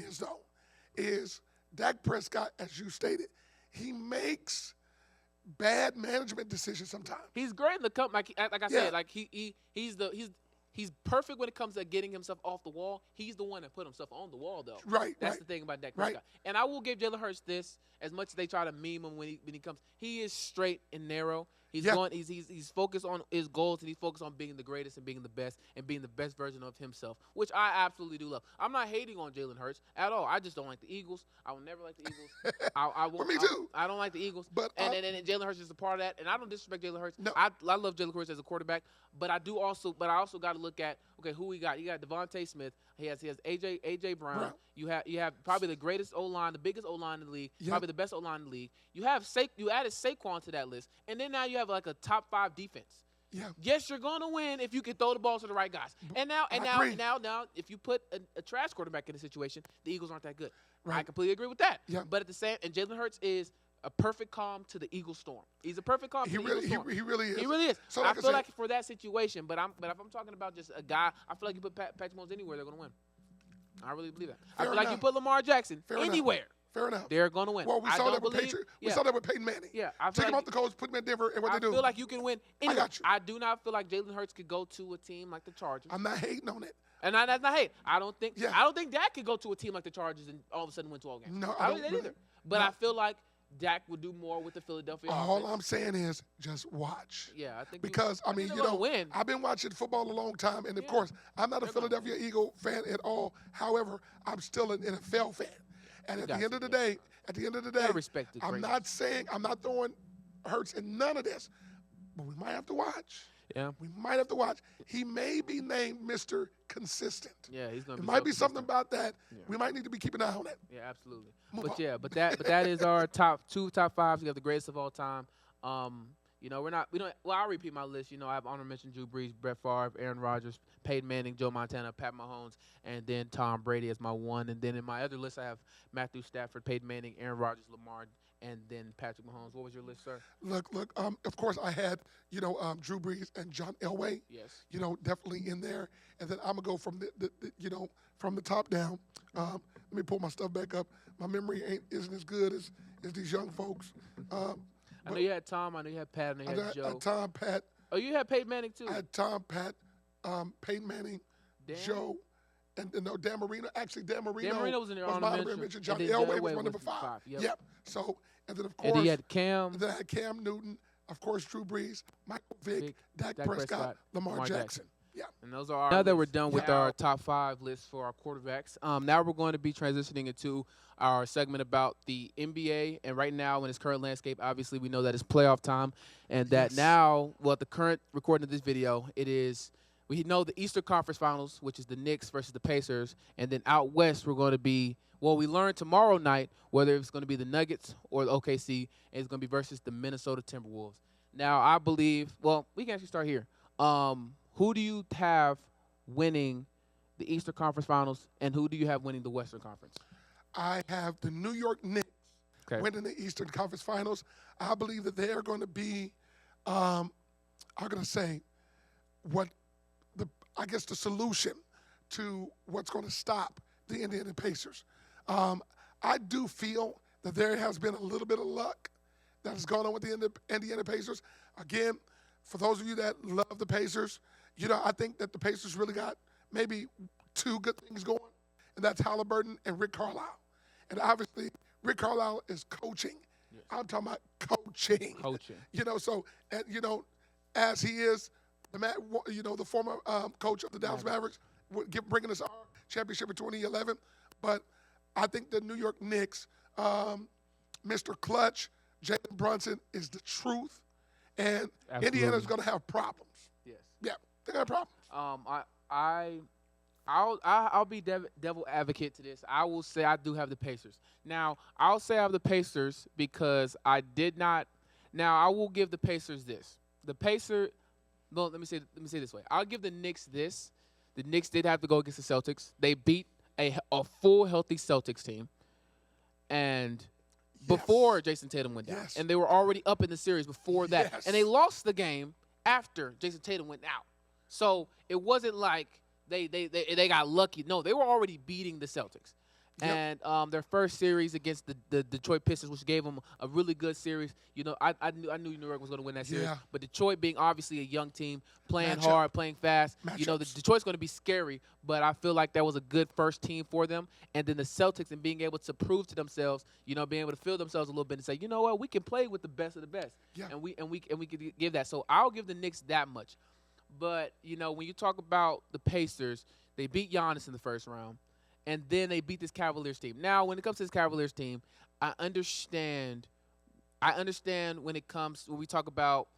is Dak Prescott, as you stated, he makes bad management decisions sometimes. He's great in the company, like I said, like he's perfect when it comes to getting himself off the wall. He's the one that put himself on the wall, though. Right. That's the thing about Dak Prescott. And I will give Jalen Hurts this, as much as they try to meme him when he comes. He is straight and narrow. He's focused on his goals, and he's focused on being the greatest and being the best and being the best version of himself, which I absolutely do love. I'm not hating on Jalen Hurts at all. I just don't like the Eagles. I will never like the Eagles. Me too. I don't like the Eagles. But and Jalen Hurts is a part of that. And I don't disrespect Jalen Hurts. No. I love Jalen Hurts as a quarterback. But I also got to look at who we got. You got Devontae Smith. He has AJ Brown. You have probably the greatest O-line, the biggest O-line in the league, probably the best O-line in the league. You added Saquon to that list, and then now you have like a top 5 defense. Yeah. Yes, you're gonna win if you can throw the ball to the right guys. And now, if you put a trash quarterback in the situation, the Eagles aren't that good. Right. I completely agree with that. Yeah. But at the same, and Jalen Hurts is a perfect calm to the Eagles storm. He's a perfect calm to the Eagles storm. He really is. He really is. So I feel like for that situation, but if I'm talking about just a guy, I feel like you put Patrick Mahomes anywhere, they're gonna win. I really believe that. I feel like you put Lamar Jackson anywhere. Fair enough. They're going to win. Well, we saw that with Peyton Manning. Yeah. Take him off the Colts, put him in Denver, and what they do. I feel like you can win anywhere. I got you. I do not feel like Jalen Hurts could go to a team like the Chargers. I'm not hating on it. And that's not hate. I don't think Dak could go to a team like the Chargers and all of a sudden win 12 games. No, I don't think that either. But I feel like Dak would do more with the Philadelphia All offense. I'm saying is just watch. Yeah, I think Because, I mean, they're you gonna know, win. I've been watching football a long time, and of Yeah, course, I'm not a they're gonna Philadelphia win. Eagle fan at all. However, I'm still an NFL fan. And You at the got end to, of the yeah. day, You gotta respect the I'm greatness. not saying, I'm not throwing Hurts in none of this, but we might have to watch. Yeah, We might have to watch. He may be named Mr. Consistent. yeah, he's gonna There be. might so be something consistent. about that. Yeah. We might need to be keeping an eye on that. Yeah, absolutely. Move But on. yeah, but that is our top fives. We have the greatest of all time. You know, we don't. Well, I'll repeat my list. You know, I have honor mention Drew Brees, Brett Favre, Aaron Rodgers, Peyton Manning, Joe Montana, Pat Mahomes, and then Tom Brady as my one. And then in my other list, I have Matthew Stafford, Peyton Manning, Aaron Rodgers, Lamar, and then Patrick Mahomes. What was your list, sir? Look. Of course, I had Drew Brees and John Elway. Yes. Definitely in there. And then I'm gonna go from the from the top down. Let me pull my stuff back up. My memory isn't as good as these young folks. I know you had Tom. I know you had Pat. I know you had I Joe. had Tom, Pat. Oh, you had Peyton Manning too. I had Tom, Pat, Peyton Manning, Dan? Joe, and no, Dan Marino. Actually, Dan Marino, Dan Marino was in there my honorable honorable mention. mention. John And then Elway Elway was my was number five, five. yep. So, and then of course, And then you had Cam. then I had Cam Newton, of course, Drew Brees, Michael Vick, Dak Prescott, Lamar Jackson. Yeah. And those are our now that we're done with our top five lists for our quarterbacks, now we're going to be transitioning into our segment about the NBA. And right now, in its current landscape, obviously we know that it's playoff time, and that now, well, at the current recording of this video, we know the Eastern Conference Finals, which is the Knicks versus the Pacers, and then out west we're going to be. Well, we learn tomorrow night whether it's going to be the Nuggets or the OKC, and it's going to be versus the Minnesota Timberwolves. Now, I believe. Well, we can actually start here. Who do you have winning the Eastern Conference Finals, and who do you have winning the Western Conference? I have the New York Knicks winning the Eastern Conference Finals. I believe that they are going to be, I'm going to say, the solution to what's going to stop the Indiana Pacers. I do feel that there has been a little bit of luck that has gone on with the Indiana Pacers. Again, for those of you that love the Pacers, I think that the Pacers really got maybe two good things going, and that's Halliburton and Rick Carlisle. And obviously, Rick Carlisle is coaching. Yes. I'm talking about coaching. So, and as he is, the former coach of the Dallas Mavericks, bringing us our championship in 2011. But I think the New York Knicks, Mr. Clutch, Jalen Brunson is the truth, and Indiana's going to have problems. Yes. Yeah, they got problems. I'll be devil advocate to this. I will say I do have the Pacers. Now, I'll say I have the Pacers because I did not. Now, I will give the Pacers this. No, let me say this way. I'll give the Knicks this. The Knicks did have to go against the Celtics. They beat a full healthy Celtics team, and before Jason Tatum went down, and they were already up in the series before that, and they lost the game after Jason Tatum went out. So it wasn't like they got lucky. No, they were already beating the Celtics. And their first series against the Detroit Pistons, which gave them a really good series. I knew New York was going to win that series. But Detroit being obviously a young team, playing hard, playing fast. The Detroit's going to be scary, but I feel like that was a good first team for them. And then the Celtics and being able to prove to themselves, being able to feel themselves a little bit and say, you know what, we can play with the best of the best. Yeah. And we could give that. So I'll give the Knicks that much. But, when you talk about the Pacers, they beat Giannis in the first round. And then they beat this Cavaliers team. Now, when it comes to this Cavaliers team, I understand when we talk about,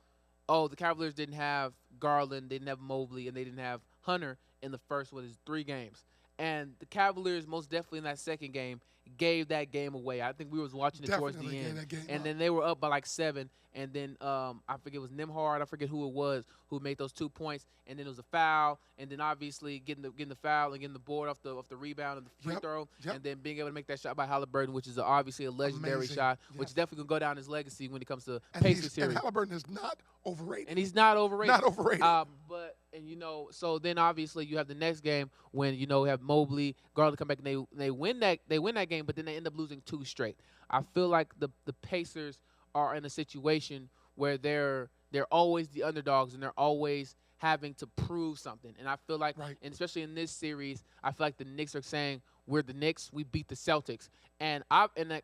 the Cavaliers didn't have Garland, they didn't have Mobley, and they didn't have Hunter in the first 3 games. And the Cavaliers, most definitely in that second game, gave that game away. I think we was watching it towards the end. And then they were up by like 7. And then I forget it was Nimhard, I forget who it was, who made those 2 points. And then it was a foul. And then obviously getting the foul and getting the board off the rebound and the free throw. And then being able to make that shot by Halliburton, which is obviously a legendary shot, which is definitely going to go down his legacy when it comes to Pacers series. And Halliburton is not overrated. And he's not overrated. Not overrated. So then obviously you have the next game when we have Mobley, Garland come back and they win that game, but then they end up losing 2 straight. I feel like the Pacers are in a situation where they're always the underdogs and they're always having to prove something. And I feel like, Right. and especially in this series, I feel like the Knicks are saying we're the Knicks, we beat the Celtics. And I'm gonna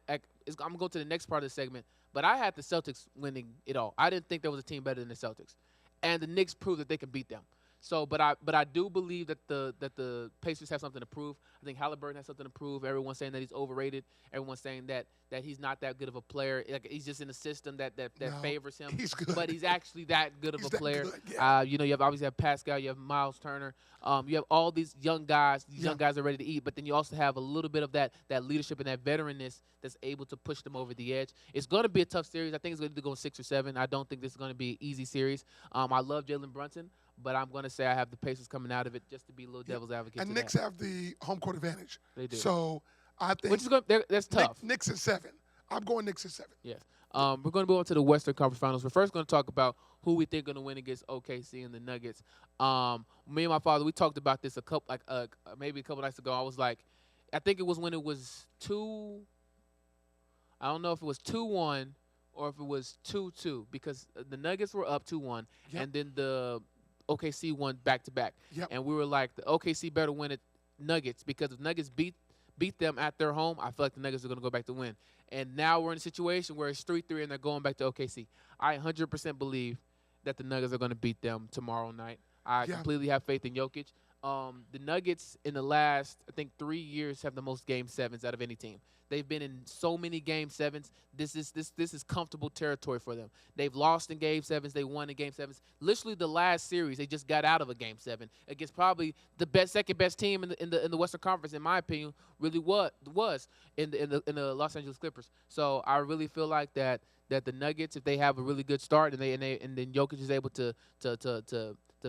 go to the next part of the segment, but I had the Celtics winning it all. I didn't think there was a team better than the Celtics, and the Knicks proved that they can beat them. So, but I do believe that the Pacers have something to prove. I think Halliburton has something to prove. Everyone's saying that he's overrated. Everyone's saying that he's not that good of a player. Like, he's just in a system that No, favors him. he's good. But he's actually that good of He's a that player. good, yeah. You have obviously have Pascal. You have Miles Turner. You have all these young guys. These Yeah. young guys are ready to eat. But then you also have a little bit of that leadership and that veteranness that's able to push them over the edge. It's going to be a tough series. I think it's going to go 6 or 7. I don't think this is going to be an easy series. I love Jalen Brunson, but I'm going to say I have the Pacers coming out of it just to be a little devil's advocate. And to Knicks that. have the home court advantage. They do. So I think Which is going that's tough. Knicks at 7. I'm going Knicks at 7. Yes. We're going to move on to the Western Conference Finals. We're first going to talk about who we think going to win against OKC and the Nuggets. Me and my father, we talked about this maybe a couple nights ago. I was like, I think it was when it was 2. I don't know if it was 2-1 or if it was 2-2 because the Nuggets were up 2-1, Yep. and then the OKC won back to back. Yep. And we were like, the OKC better win at Nuggets because if Nuggets beat them at their home, I feel like the Nuggets are going to go back to win. And now we're in a situation where it's 3-3 and they're going back to OKC. I 100% believe that the Nuggets are going to beat them tomorrow night. I completely have faith in Jokic. The Nuggets in the last, I think, 3 years have the most Game 7s out of any team. They've been in so many Game 7s. This is comfortable territory for them. They've lost in Game 7s. They won in Game 7s. Literally, the last series, they just got out of a Game 7 against probably the second best team in the Western Conference, in my opinion. Really, was in the Los Angeles Clippers. So I really feel like that the Nuggets, if they have a really good start and then Jokic is able to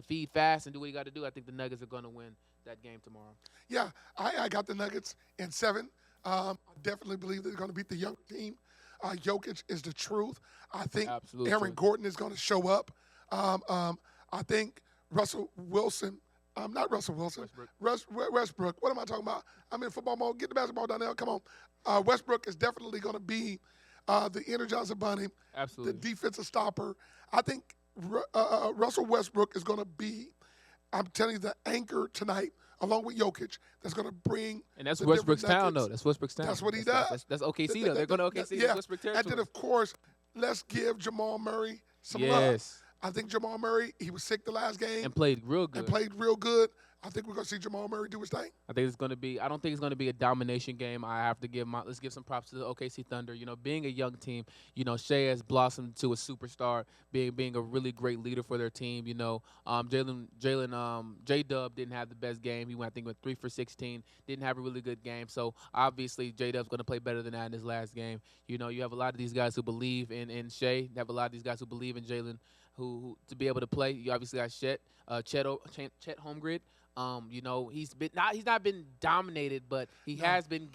feed fast and do what he got to do, I think the Nuggets are going to win that game tomorrow. Yeah, I got the Nuggets in 7. I definitely believe they're going to beat the young team. Jokic is the truth. I think Absolute Aaron truth. Gordon is going to show up. I think Russell Wilson. Not Russell Wilson. Westbrook. What am I talking about? I'm in football mode. Get the basketball down there. Come on. Westbrook is definitely going to be the Energizer Bunny, Absolutely. the defensive stopper. I think Russell Westbrook is going to be, I'm telling you, the anchor tonight, along with Jokic, that's going to bring. And that's the Westbrook's different town, nuggets. though. That's Westbrook's town. That's what he does. That's OKC, though. They're going to OKC. Yeah. Westbrook And territory. then, of course, let's give Jamal Murray some love. Yes. I think Jamal Murray, he was sick the last game And played real good. and played real good. I think we're going to see Jamal Murray do his thing. I think it's going to be. I don't think it's going to be a domination game. I have to let's give some props to the OKC Thunder. You know, being a young team, you know, Shea has blossomed to a superstar, being a really great leader for their team. You know, J-Dub didn't have the best game. I think went 3 for 16. Didn't have a really good game. So obviously J-Dub's going to play better than that in his last game. You know, you have a lot of these guys who believe in Shea. You have a lot of these guys who believe in Jalen, who to be able to play. You obviously got Chet Holmgren. You know, he's not been dominated, but he has been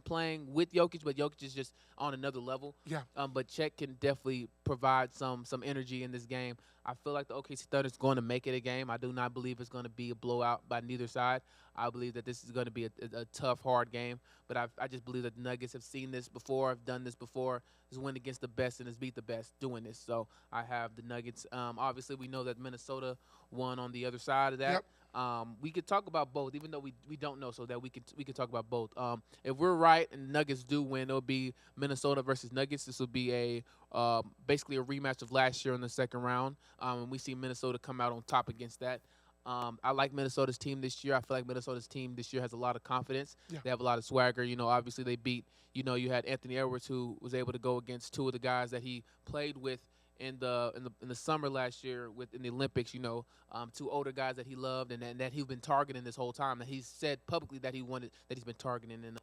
playing with Jokic, but Jokic is just on another level. Yeah. But Chet can definitely provide some energy in this game. I feel like the OKC Thunder is going to make it a game. I do not believe it's going to be a blowout by neither side. I believe that this is going to be a tough, hard game. But I just believe that the Nuggets have seen this before, have done this before, has win against the best and has beat the best doing this. So I have the Nuggets. Obviously, we know that Minnesota won on the other side of that. Yep. We could talk about both, even though we don't know, so that we could talk about both. If we're right and Nuggets do win, it'll be Minnesota versus Nuggets. This will be basically a rematch of last year in the second round, and we see Minnesota come out on top against that. I like Minnesota's team this year. I feel like Minnesota's team this year has a lot of confidence. Yeah. They have a lot of swagger. You know, obviously they beat. You know, you had Anthony Edwards, who was able to go against two of the guys that he played with in the summer last year in the Olympics. You know, two older guys that he loved and that he's been targeting this whole time. That he's said publicly that he's been targeting and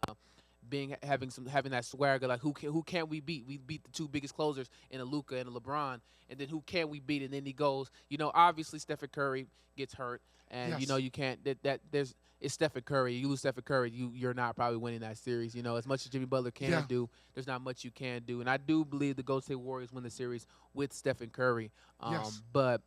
having that swagger, like who can we beat? We beat the two biggest closers in a Luka and a LeBron, and then who can we beat? And then he goes, you know, obviously Stephen Curry gets hurt, and you know you can't it's Stephen Curry. You lose Stephen Curry, you're not probably winning that series. You know, as much as Jimmy Butler can do, there's not much you can do. And I do believe the Golden State Warriors win the series with Stephen Curry. But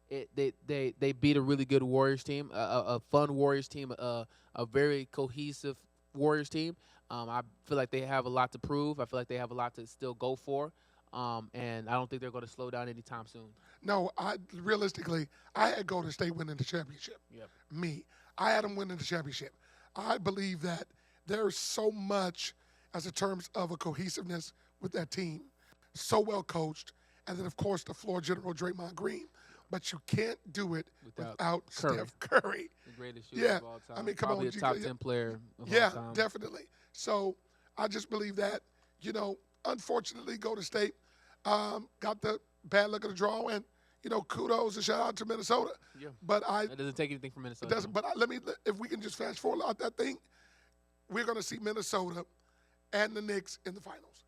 they beat a really good Warriors team, a fun Warriors team, a very cohesive Warriors team. I feel like they have a lot to prove. I feel like they have a lot to still go for. And I don't think they're going to slow down anytime soon. No, realistically, I had Golden State winning the championship. Yep. Me. I had them winning the championship. I believe that there's so much as in terms of a cohesiveness with that team. So well coached. And then, of course, the floor general, Draymond Green. But you can't do it without Steph Curry. The greatest shooter of all time. I mean, come Probably on. a top 10 player of all time. Yeah, definitely. So I just believe that, unfortunately, Golden State got the bad luck of the draw. And, kudos and shout out to Minnesota. Yeah. But it doesn't take anything from Minnesota. It doesn't. But if we can just fast forward out that thing, we're going to see Minnesota and the Knicks in the finals.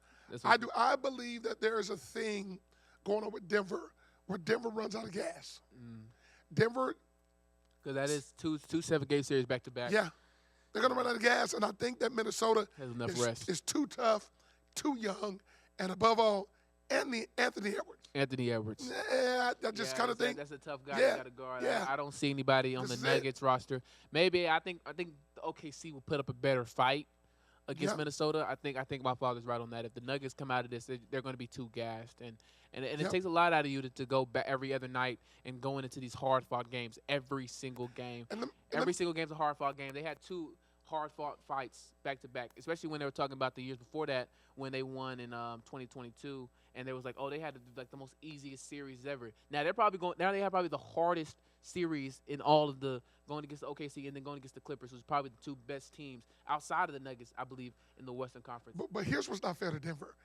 I believe that there is a thing going on with Denver where Denver runs out of gas. Denver. Because that is two 7-game series back to back. Yeah. They're going to run out of gas, and I think that Minnesota has enough rest. Is too tough, too young, and above all, Anthony Edwards. Anthony Edwards. Yeah, I just kind of think that's a tough guy you got to guard. Yeah. I don't see anybody on the Nuggets roster. Maybe I think the OKC will put up a better fight against Minnesota. I think my father's right on that. If the Nuggets come out of this, they're going to be too gassed, and it takes a lot out of you to go back every other night and going into these hard-fought games every single game. Every single game's a hard-fought game. They had 2 hard-fought fights back-to-back, especially when they were talking about the years before that when they won in 2022, and they was like, they had the most easiest series ever. Now they have probably the hardest series in all of the going against the OKC and then going against the Clippers, who's probably the 2 best teams outside of the Nuggets, I believe, in the Western Conference. But here's what's not fair to Denver.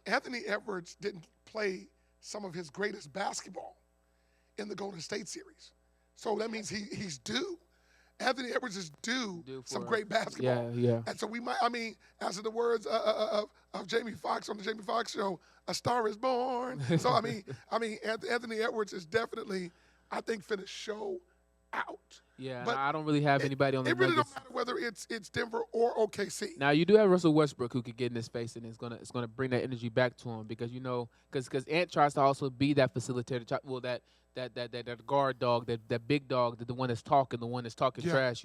Anthony Edwards didn't play some of his greatest basketball in the Golden State series. So that means he's due. Anthony Edwards is due some great basketball. Yeah. And so we might, as in the words of Jamie Foxx on the Jamie Foxx show, a star is born. So, Anthony Edwards is definitely, I think, finna show out. Yeah, but I don't really have anybody on the Nuggets. It really don't matter whether it's Denver or OKC. Now you do have Russell Westbrook who could get in his face, and it's gonna bring that energy back to him because because Ant tries to also be that facilitator. Well, that guard dog, that big dog, the one that's talking, trash.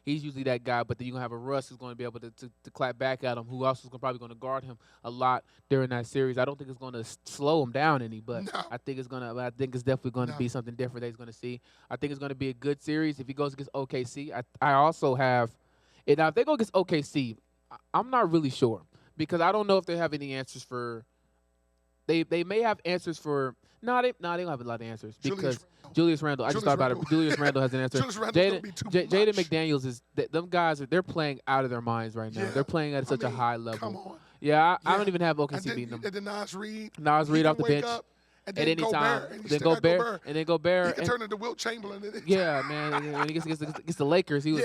He's usually that guy. But then you're gonna have a Russ who's going to be able to clap back at him, who also is probably going to guard him a lot during that series. I don't think it's going to slow him down any, but no. I think it's definitely going to be something different that he's going to see. I think it's going to be a good series if he goes against OKC. I also have, and now if they go against OKC, I'm not really sure because I don't know if they have any answers for. They may have answers for. No, they don't have a lot of answers because Julius Randle. I just thought about it. Julius Randle has an answer. Jaden McDaniels them guys they're playing out of their minds right now. Yeah. They're playing at such a high level. Come on. Yeah, I don't even have OKC beating them. And then Nas Reed off the bench at any time. Then Gobert. He can turn into Wilt Chamberlain. Yeah, man. When he gets the Lakers, he was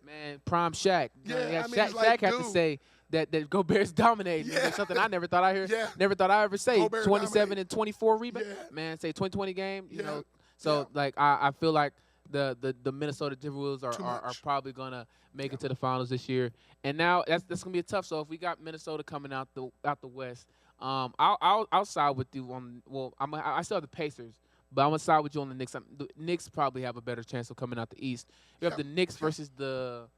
man prime Shaq. Yeah, Shaq had to say. That Gobert's dominating. Yeah. Something I never thought I heard. Yeah. Never thought I ever say. Gobert 27 dominated. and 24 rebounds. Yeah. Man, say 20-20 game. You know. So I feel like the Minnesota Timberwolves are probably gonna make it to the finals this year. And now that's gonna be a tough. So if we got Minnesota coming out the West, I'll side with you on. Well, I still have the Pacers. But I'm gonna side with you on the Knicks. The Knicks probably have a better chance of coming out the East. You have the Knicks versus the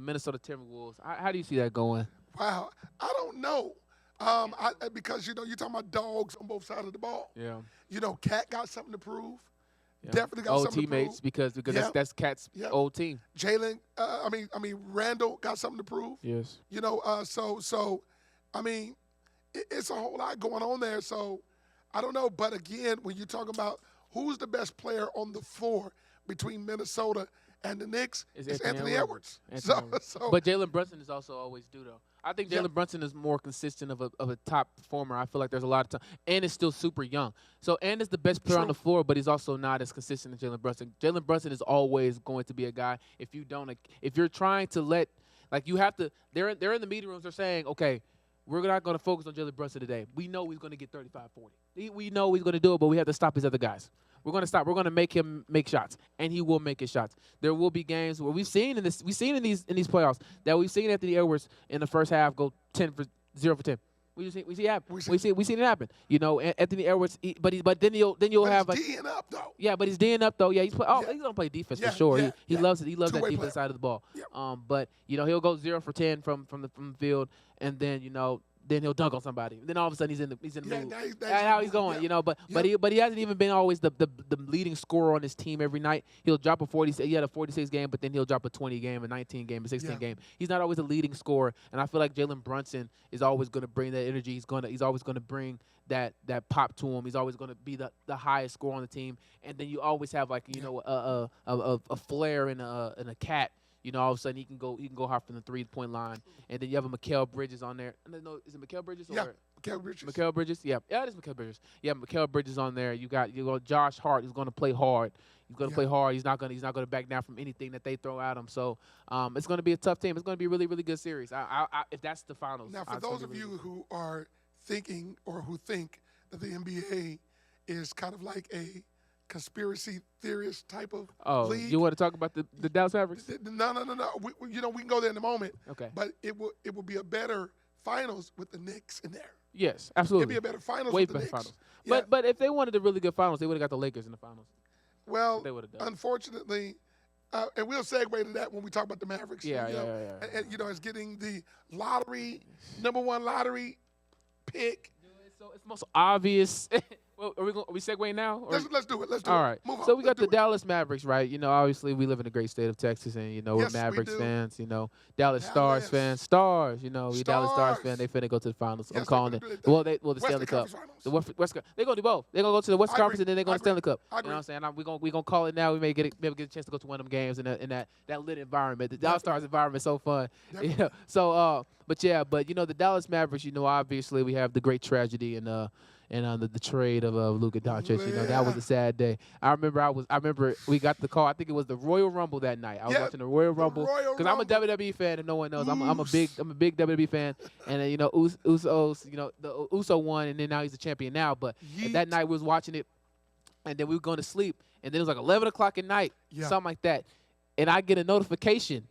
Minnesota Timberwolves. How do you see that going? Wow, I don't know. Because you're talking about dogs on both sides of the ball. Yeah. Cat got something to prove. Yeah. Definitely got old something teammates to because prove. that's Cat's old team. Jalen, Randall got something to prove. Yes. It's a whole lot going on there. So I don't know. But again, when you're talking about who's the best player on the floor between Minnesota and the Knicks, it's Anthony Edwards. But Jalen Brunson is also always due, though. I think Jalen Brunson is more consistent of a top performer. I feel like there's a lot of time. And is still super young. So, and is the best player on the floor, but he's also not as consistent as Jalen Brunson. Jalen Brunson is always going to be a guy. If you're trying to you have to, they're in the meeting rooms, they're saying, okay, we're not going to focus on Jalen Brunson today. We know he's going to get 35, 40. We know he's going to do it, but we have to stop his other guys. We're going to stop. We're going to make him make shots, and he will make his shots. There will be games where we've seen in these playoffs that we've seen Anthony Edwards in the first half go 0 for 10. We seen it happen. Anthony Edwards, but then you'll have he's D'ing up though. Yeah, but he's D'ing up though. Yeah, he's gonna play defense for sure. Yeah, he loves it. He loves that Two-way defense player. side of the ball. Yep. But he'll go 0 for 10 from the field, and then then he'll dunk on somebody. Then all of a sudden he's in the Yeah, mood. now he's That's how he's going, yeah. you know. But Yeah. he hasn't even been always the leading scorer on his team every night. He'll drop a 40. He had a 46 game, but then he'll drop a 20 game, a 19 game, a 16 Yeah. game. He's not always a leading scorer, and I feel like Jalen Brunson is always going to bring that energy. He's always going to bring that pop to him. He's always going to be the highest scorer on the team, and then you always have like a flair and a cat. You know, all of a sudden he can go hard from the 3-point line, and then you have a Mikal Bridges on there. No, is it Mikal Bridges? Yeah, Or Mikal Bridges. Mikal Bridges? Yeah, it is Mikal Bridges. Yeah, Mikal Bridges on there. You got Josh Hart, who's going to play hard. He's going to play hard. He's not going to back down from anything that they throw at him. So it's going to be a tough team. It's going to be a really, really good series. If that's the finals. Now, for those of you who are thinking or who think that the NBA is kind of like a conspiracy theorist type of league. You want to talk about the Dallas Mavericks? No. We can go there in a moment. Okay. But it will be a better finals with the Knicks in there. Yes, absolutely. It'd be a better finals Way with the better Knicks. finals. Yeah. But if they wanted a really good finals, they would have got the Lakers in the finals. Well, they would have done. Unfortunately, and we'll segue to that when we talk about the Mavericks. Yeah. And it's getting the number one lottery pick. So it's most obvious. Well, are we segueing now? Let's do it. All right. Move on. So we got the Let's do it. Dallas Mavericks, right? You know, obviously we live in a great state of Texas, and we're Yes, we Mavericks do. fans. Dallas Stars fans, Stars. We Dallas Stars Stars. fans. They finna go to the finals. Yes, I'm calling they're it. gonna do it. The Stanley Western Cup. Conference The Finals. West. They're gonna do both. They're gonna go to the Western I Conference, agree. and then they're going I to Stanley Cup. I You know what agree. I'm saying? We gonna call it now. We may get a chance to go to one of them games in that lit environment. The Dallas Stars environment is so fun. Definitely. Yeah. So but the Dallas Mavericks. Obviously we have the great tragedy and the trade of Luka Doncic. That was a sad day. I remember we got the call. I think it was the Royal Rumble that night. I was watching the Royal Rumble because I'm a WWE fan. If no one knows, I'm a big WWE fan. And then Usos, the Uso won, and then now he's the champion now. But that night we was watching it, and then we were going to sleep, and then it was like 11 o'clock at night, something like that, and I get a notification,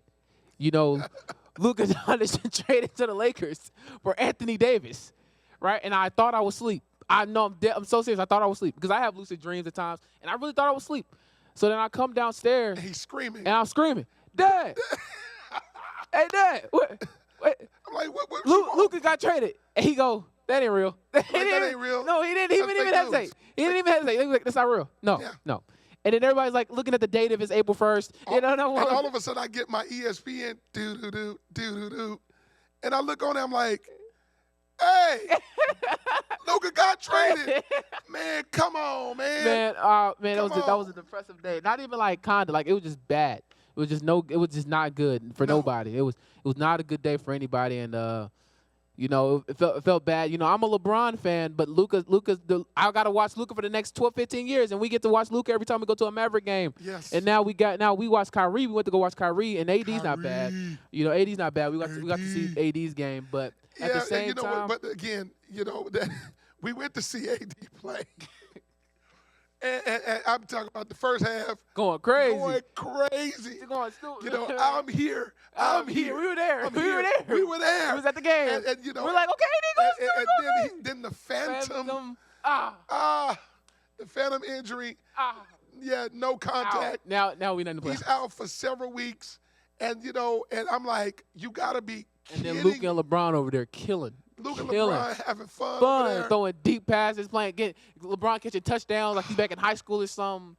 Luka Doncic traded to the Lakers for Anthony Davis, right? And I thought I was asleep. I know I'm so serious. I thought I was asleep because I have lucid dreams at times, and I really thought I was asleep. So then I come downstairs, And he's screaming. and I'm screaming, "Dad! Hey, Dad! What? I'm like, what you want? Luka got traded." And he go, "That ain't real." that ain't real? No, he didn't. He That's didn't even fake hesitate. news. He didn't even hesitate. He was like, "That's not real." No, Yeah. no. And then everybody's like looking at the date of his April 1st. And all of a sudden, I get my ESPN do, and I look on there. I'm like, "Hey, Luka got traded, man! Come on, man!" Man, that was a depressive day. Not even like kinda, like it was just bad. It was just not good for nobody. It was not a good day for anybody, and it felt bad. I'm a LeBron fan, but I gotta watch Luka for the next 12, 15 years, and we get to watch Luka every time we go to a Maverick game. Yes. And now we watch Kyrie. We went to go watch Kyrie, and AD's not bad. AD's not bad. We got to see AD's game, but at the same time, but again, that we went to see AD play. And I'm talking about the first half. going crazy. I'm here. I'm here. We were there. I'm We here. were there. We were there. We was at the game. And, we're like, okay, and AD goes. then the Phantom. Ah. The Phantom injury. Ah. Yeah, no contact. Now we know the play. He's out for several weeks. And, and I'm like, you got to be And kidding. then Luke and LeBron over there killing. Luke and killing. LeBron having fun over there. Throwing deep passes, getting LeBron catching touchdowns like he's back in high school or something.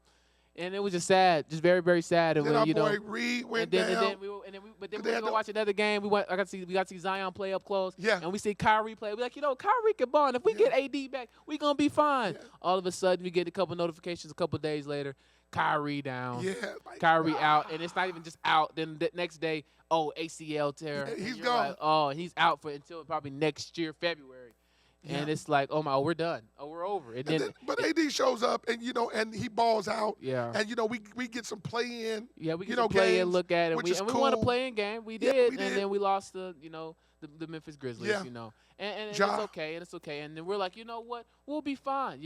And it was just sad, just very, very sad. And Then our when, boy Reed went down. then we go watch another game. We got to see Zion play up close. Yeah. And we see Kyrie play. We're like, Kyrie can ball. And if we get AD back, we gonna be fine. Yeah. All of a sudden, we get a couple notifications a couple days later. Kyrie down. Yeah, like, Kyrie out, and it's not even just out. Then the next day, ACL tear. Yeah, he's And you're gone. like, he's out until probably next year, February. And Yeah. it's like, we're done. We're over. And then, but AD shows up, and and he balls out. Yeah. And we get some play in. yeah, we you get know, to play and games, look at it. which is We won a cool. play-in game. We Yeah, did. we And did. then we lost the Memphis Grizzlies. Yeah. And Ja. it's okay. And it's okay. And then we're like, you know what? We'll be fine.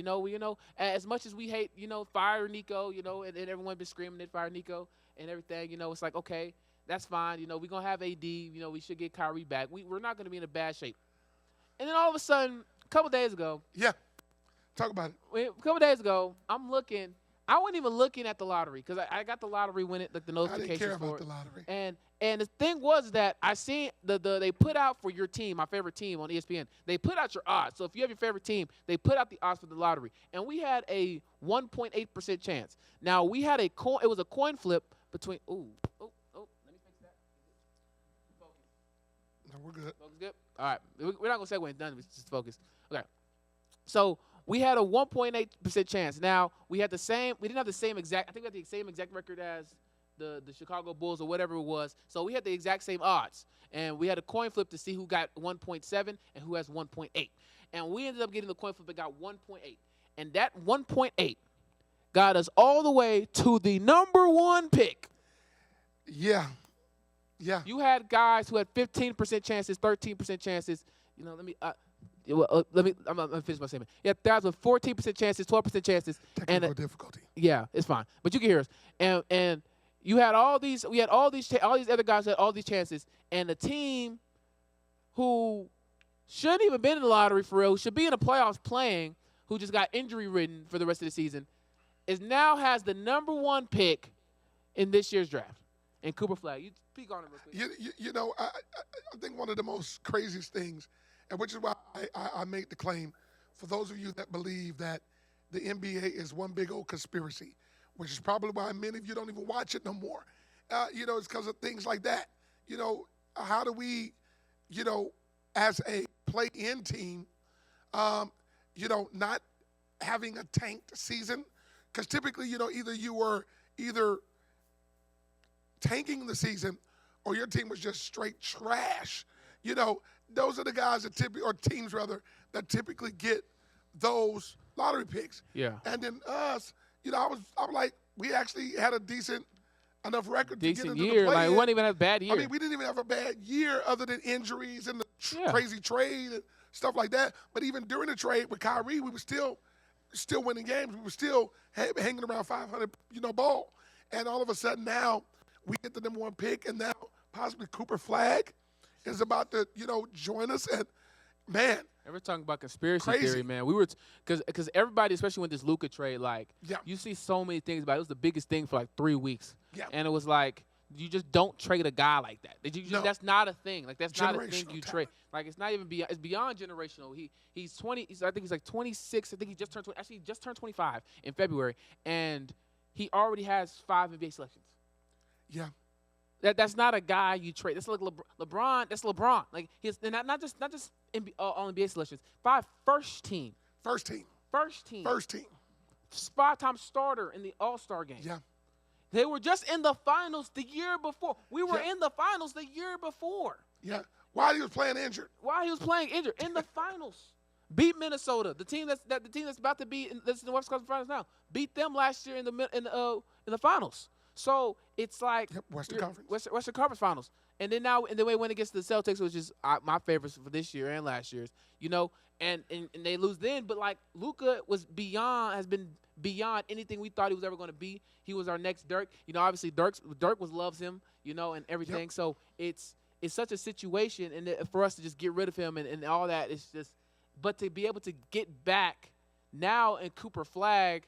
As much as we hate, fire Nico, and everyone been screaming at fire Nico and everything. It's like, okay, that's fine. We're gonna have AD. We should get Kyrie back. We're not gonna be in a bad shape. And then all of a sudden, a couple days ago, Yeah. Talk about it. a couple days ago, I'm looking. I wasn't even looking at the lottery because I got the lottery when it like the I didn't care notifications for about it. the lottery. And the thing was that I seen they put out for your team, my favorite team on ESPN. They put out your odds. So if you have your favorite team, they put out the odds for the lottery, and we had a 1.8% chance. Now we had a coin. It was a coin flip between. Oh. Let me fix that. Focus. No, we're good. Focus good. All right. We're not gonna say when it's done. Just focus. Okay. So we had a 1.8% chance. Now we had the same. We didn't have the same exact. I think we had the same exact record as the Chicago Bulls or whatever it was. So we had the exact same odds, and we had a coin flip to see who got 1.7 and who has 1.8. And we ended up getting the coin flip that got 1.8, and that 1.8 got us all the way to the number one pick. Yeah. You had guys who had 15% chances, 13% chances. You know, let me. I'm gonna finish my statement. Yeah, guys with 14% chances, 12% chances, Technical difficulty. yeah, it's fine. But you can hear us. And you had all these. We had all these other guys had all these chances, and the team who shouldn't even been in the lottery for real, who should be in the playoffs playing, who just got injury ridden for the rest of the season, is now has the number one pick in this year's draft. And Cooper Flag, you speak on it real quick. You know, I think one of the most craziest things, and which is why I made the claim, for those of you that believe that the NBA is one big old conspiracy, which is probably why many of you don't even watch it no more. You know, it's because of things like that. You know, how do we, you know, as a play-in team, you know, not having a tanked season? Because typically, you know, either you were tanking the season or your team was just straight trash. You know, those are the guys that or teams rather, that typically get those lottery picks. Yeah. And then us, you know, I'm like, we actually had a decent enough record to get into year. the play-in. Like, we wouldn't even have a bad year. I mean, we didn't even have a bad year other than injuries and the Yeah. crazy trade and stuff like that. But even during the trade with Kyrie, we were still winning games. We were still hanging around 500, you know, ball. And all of a sudden now we get the number one pick, and now possibly Cooper Flag is about to, you know, join us. And, man. And we're talking about conspiracy Crazy. theory, man. We were because everybody, especially with this Luka trade, like Yeah. you see so many things about it. It was the biggest thing for like 3 weeks. Yeah. And it was like you just don't trade a guy like that. No. That's not a thing. Like that's not a thing Generational you talent. trade. Like it's not even beyond. It's beyond generational. He's 20. I think he's like 26. I think he just turned 20. Actually, he just turned 25 in February, and he already has 5 NBA selections. Yeah. That's not a guy you trade. That's like LeBron. That's LeBron. Like he's not just all NBA selections. 5 first team. First team. 5-time starter in the All-Star game. Yeah. They were just in the finals the year before. We were Yeah. in the finals the year before. Yeah. While he was playing injured. While he was playing injured in the finals. Beat Minnesota, the team that's about to be that's in the West Coast Finals now. Beat them last year in the finals. So it's like Western Conference. Western Conference Finals, and then we went against the Celtics, which is my favorites for this year and last year's. You know, and they lose then, but like Luka has been beyond anything we thought he was ever going to be. He was our next Dirk. You know, obviously Dirk loves him. You know, and everything. Yep. So it's such a situation, and for us to just get rid of him and all that, it's just. But to be able to get back now in Cooper Flag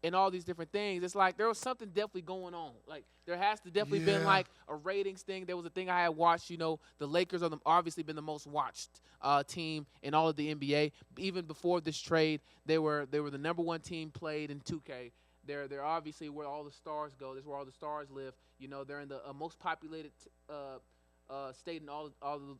and all these different things, it's like there was something definitely going on. Like there has to definitely been like a ratings thing. There was a thing I had watched. You know, the Lakers are obviously been the most watched team in all of the NBA. Even before this trade, they were the number one team played in 2K. They're obviously where all the stars go. This is where all the stars live. You know, they're in the most populated state in all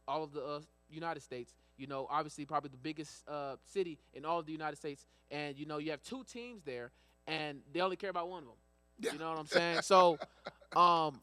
of the United States. You know, obviously probably the biggest city in all of the United States. And, you know, you have 2 teams there, and they only care about one of them. Yeah. You know what I'm saying? So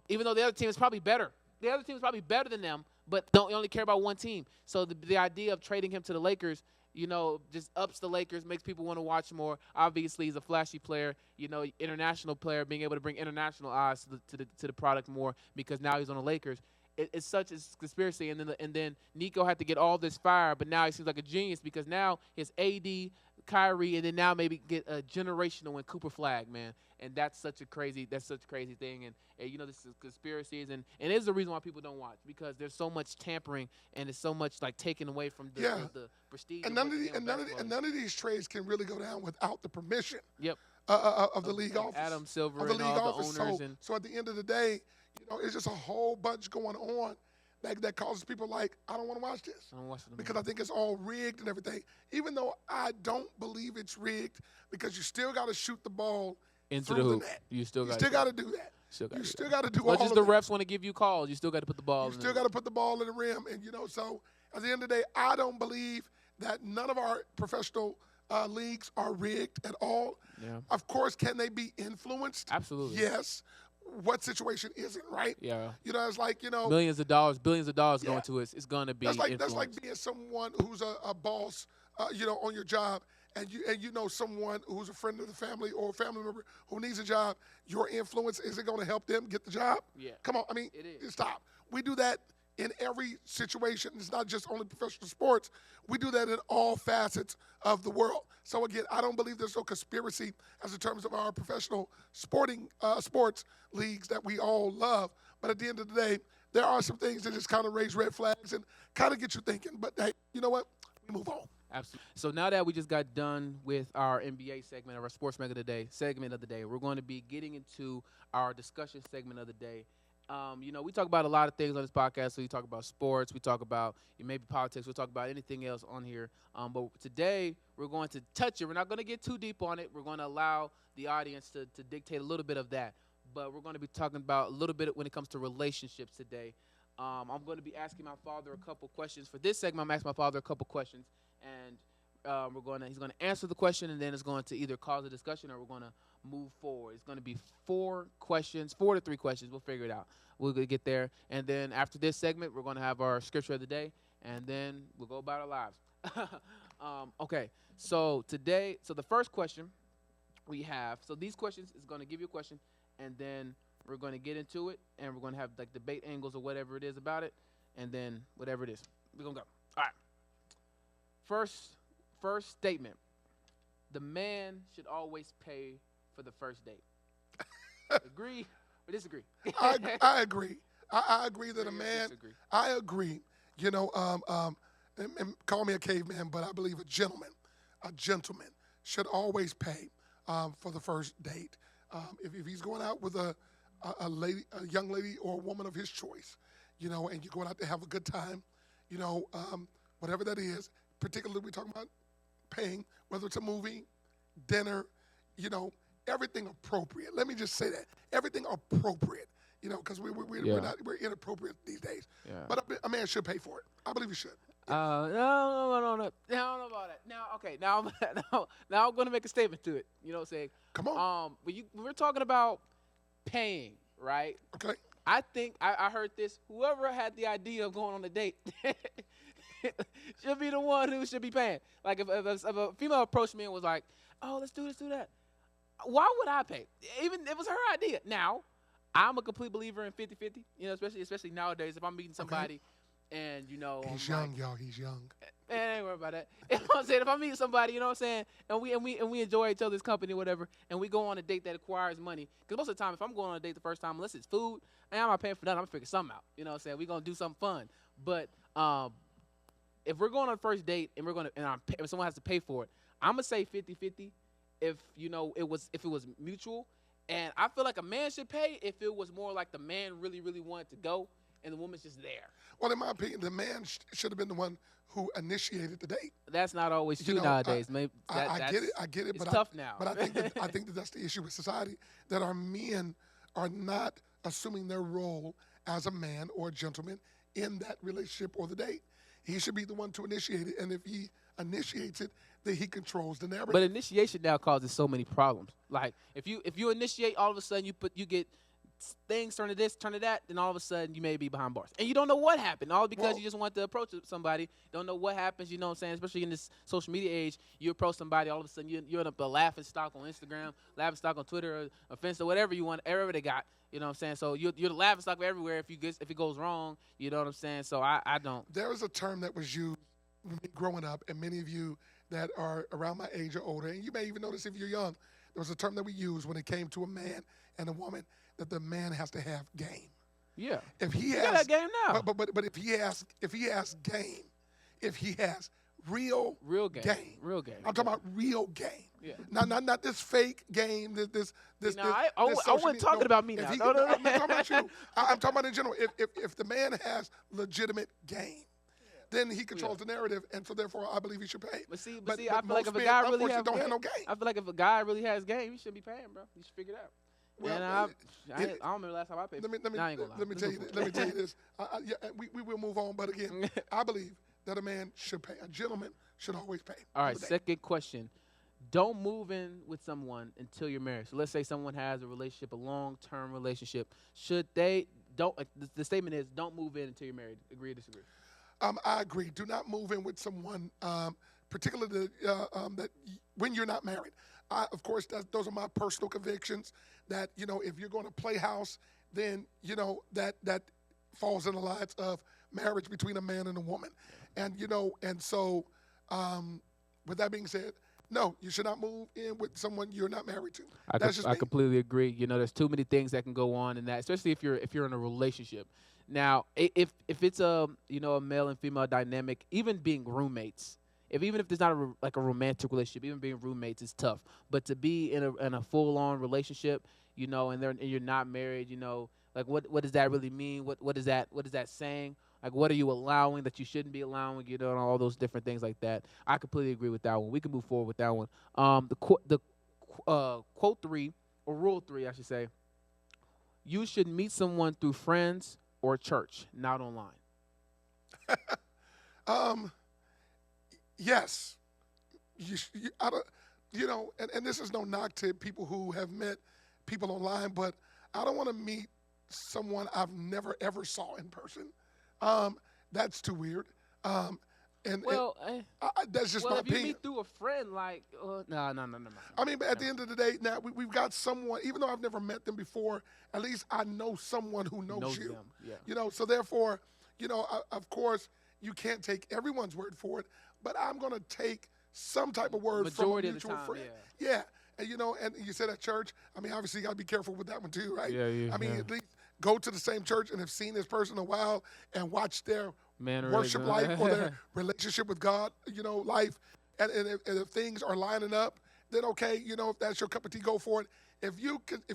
even though the other team is probably better. The other team is probably better than them, but they only care about one team. So the idea of trading him to the Lakers, you know, just ups the Lakers, makes people want to watch more. Obviously, he's a flashy player, you know, international player, being able to bring international eyes to the product more because now he's on the Lakers. It's such a conspiracy, and then Nico had to get all this fire, but now he seems like a genius because now his AD, Kyrie, and then now maybe get a generational in Cooper Flag, man, and that's such a crazy thing, and you know this is conspiracies, and it is the reason why people don't watch because there's so much tampering and it's so much like taken away from the prestige. And none of these trades can really go down without the permission. Yep. of the league office, Adam Silver of the and league all the office. owners So, and so at the end of the day, it's just a whole bunch going on that causes people like, I don't want to watch this I don't watch it because I think it's all rigged and everything. Even though I don't believe it's rigged, because you still got to shoot the ball into through the hoop. net. You still got got to do that. You still got to do all Much as of the that. refs want to give you calls, you still got to put the ball. You in still the got to put the ball in the rim, and so at the end of the day, I don't believe that none of our professional leagues are rigged at all. Yeah. Of course, can they be influenced? Absolutely. Yes. What situation isn't, right? Yeah. It's like, Millions of dollars, billions of dollars Yeah. going to it. It's going to be that's like influenced. being someone who's a boss, on your job, and you know someone who's a friend of the family or a family member who needs a job. Your influence, is it going to help them get the job? Yeah. Come on, I mean, It is. stop. We do that in every situation. It's not just only professional sports. We do that in all facets of the world. So again, I don't believe there's no conspiracy as in terms of our professional sports leagues that we all love. But at the end of the day, there are some things that just kind of raise red flags and kind of get you thinking. But hey, you know what? We move on. Absolutely. So now that we just got done with our NBA segment of our Sports Mega segment of the day, we're going to be getting into our discussion segment of the day. We talk about a lot of things on this podcast. So we talk about sports, we talk about maybe politics, we'll talk about anything else on here. But today we're going to touch it. We're not going to get too deep on it. We're going to allow the audience to dictate a little bit of that. But we're going to be talking about a little bit when it comes to relationships today. I'm going to be asking my father a couple questions. For this segment, I'm asking my father a couple questions. And he's going to answer the question, and then it's going to either cause a discussion or we're going to move forward. It's going to be 4 to 3 questions. We'll figure it out. We'll get there. And then after this segment, we're going to have our scripture of the day, and then we'll go about our lives. Okay, so the first question we have, so these questions is going to give you a question, and then we're going to get into it, and we're going to have like debate angles or whatever it is about it, and then whatever it is. We're going to go. All right. First statement. The man should always pay for the first date. Agree or disagree? I agree. I agree that a man. Disagree. I agree. And call me a caveman, but I believe a gentleman should always pay for the first date. If he's going out with a young lady or a woman of his choice, and you're going out to have a good time, whatever that is. Particularly, we're talking about paying, whether it's a movie, dinner, everything appropriate. Let me just say that. Everything appropriate, because we're inappropriate these days. Yeah. But a man should pay for it. I believe he should. No. I don't know about that. Now I'm going to make a statement to it. You know what I'm saying? Come on. When we're talking about paying, right? Okay. I think I heard this. Whoever had the idea of going on a date should be the one who should be paying. Like if a female approached me and was like, "Oh, let's do this, do that," why would I pay? Even if it was her idea. Now, I'm a complete believer in 50-50. Especially nowadays. If I'm meeting somebody, and he's young, y'all. He's young. Man, ain't worry about that. You know what I'm saying? If I meet somebody, you know what I'm saying, and we enjoy each other's company, or whatever, and we go on a date that requires money. Because most of the time, if I'm going on a date the first time, unless it's food, and I'm not paying for nothing, I'm gonna figure something out. You know what I'm saying? We're gonna do something fun. But if we're going on a first date and if someone has to pay for it, I'm gonna say 50-50. If it was mutual, and I feel like a man should pay if it was more like the man really really wanted to go and the woman's just there. Well, in my opinion, the man should have been the one who initiated the date. That's not always true nowadays. I get it. It's but tough now. But I think that that's the issue with society, that our men are not assuming their role as a man or a gentleman in that relationship or the date. He should be the one to initiate it, and if he initiates it, then he controls the narrative. But initiation now causes so many problems. Like if you initiate, all of a sudden you get things turn to this, turn to that, then all of a sudden you may be behind bars. And you don't know what happened, all because you just want to approach somebody. Don't know what happens, you know what I'm saying? Especially in this social media age, you approach somebody, all of a sudden you're in a laughing stock on Instagram, laughing stock on Twitter, or Offense, or whatever you want, wherever they got. You know what I'm saying? So you're the laughing stock everywhere if it goes wrong. You know what I'm saying? So I don't. There was a term that was used when me growing up, and many of you that are around my age or older, and you may even notice if you're young, there was a term that we used when it came to a man and a woman, that the man has to have game. Yeah. If he You has got that game now. but if he has game, if he has real Real game. game. Real game. I'm talking about real game. Yeah. Not this fake game. This I social wasn't media. talking No, about me if now. he- No, no, I'm not no. talking about you. I'm talking about in general. If the man has legitimate game, then he controls the narrative, and so therefore I believe he should pay. But see, But I feel like most if a men, guy really unfortunately, has don't game, have no game. I feel like if a guy really has game, he should be paying, bro. You should figure it out. Well, And I don't remember the last time I paid. I ain't gonna lie. let me tell you this. We will move on, but again, I believe that a man should pay. A gentleman should always pay. All right, second question. Don't move in with someone until you're married. So let's say someone has a relationship, a long-term relationship. Should they don't? The statement is don't move in until you're married. Agree or disagree? I agree. Do not move in with someone, particularly that when you're not married. Of course, those are my personal convictions. That if you're going to play house, then that falls in the lines of marriage between a man and a woman, and so with that being said, no, you should not move in with someone you're not married to. I completely agree. There's too many things that can go on in that, especially if you're in a relationship. Now, if it's a male and female dynamic, even being roommates, even if there's not a romantic relationship, even being roommates is tough. But to be in a full on relationship, and you're not married, like what does that really mean? What is that saying? Like, what are you allowing that you shouldn't be allowing? And all those different things like that. I completely agree with that one. We can move forward with that one. Quote 3, or rule 3, I should say. You should meet someone through friends or church, not online. Yes, and this is no knock to people who have met people online, but I don't want to meet someone I've never ever saw in person. That's too weird. That's just my if opinion. you meet through a friend, no. I mean, but at the end of the day, now we've got someone. Even though I've never met them before, at least I know someone who knows you. Them. Yeah. So therefore, of course, you can't take everyone's word for it, but I'm going to take some type of word Majority from a mutual of the time, friend. Yeah. And and you said at church. I mean, obviously you got to be careful with that one too, right? Yeah. I mean, at least go to the same church and have seen this person a while and watch their worship life or their relationship with God, life. And if things are lining up, then okay, if that's your cup of tea, go for it. If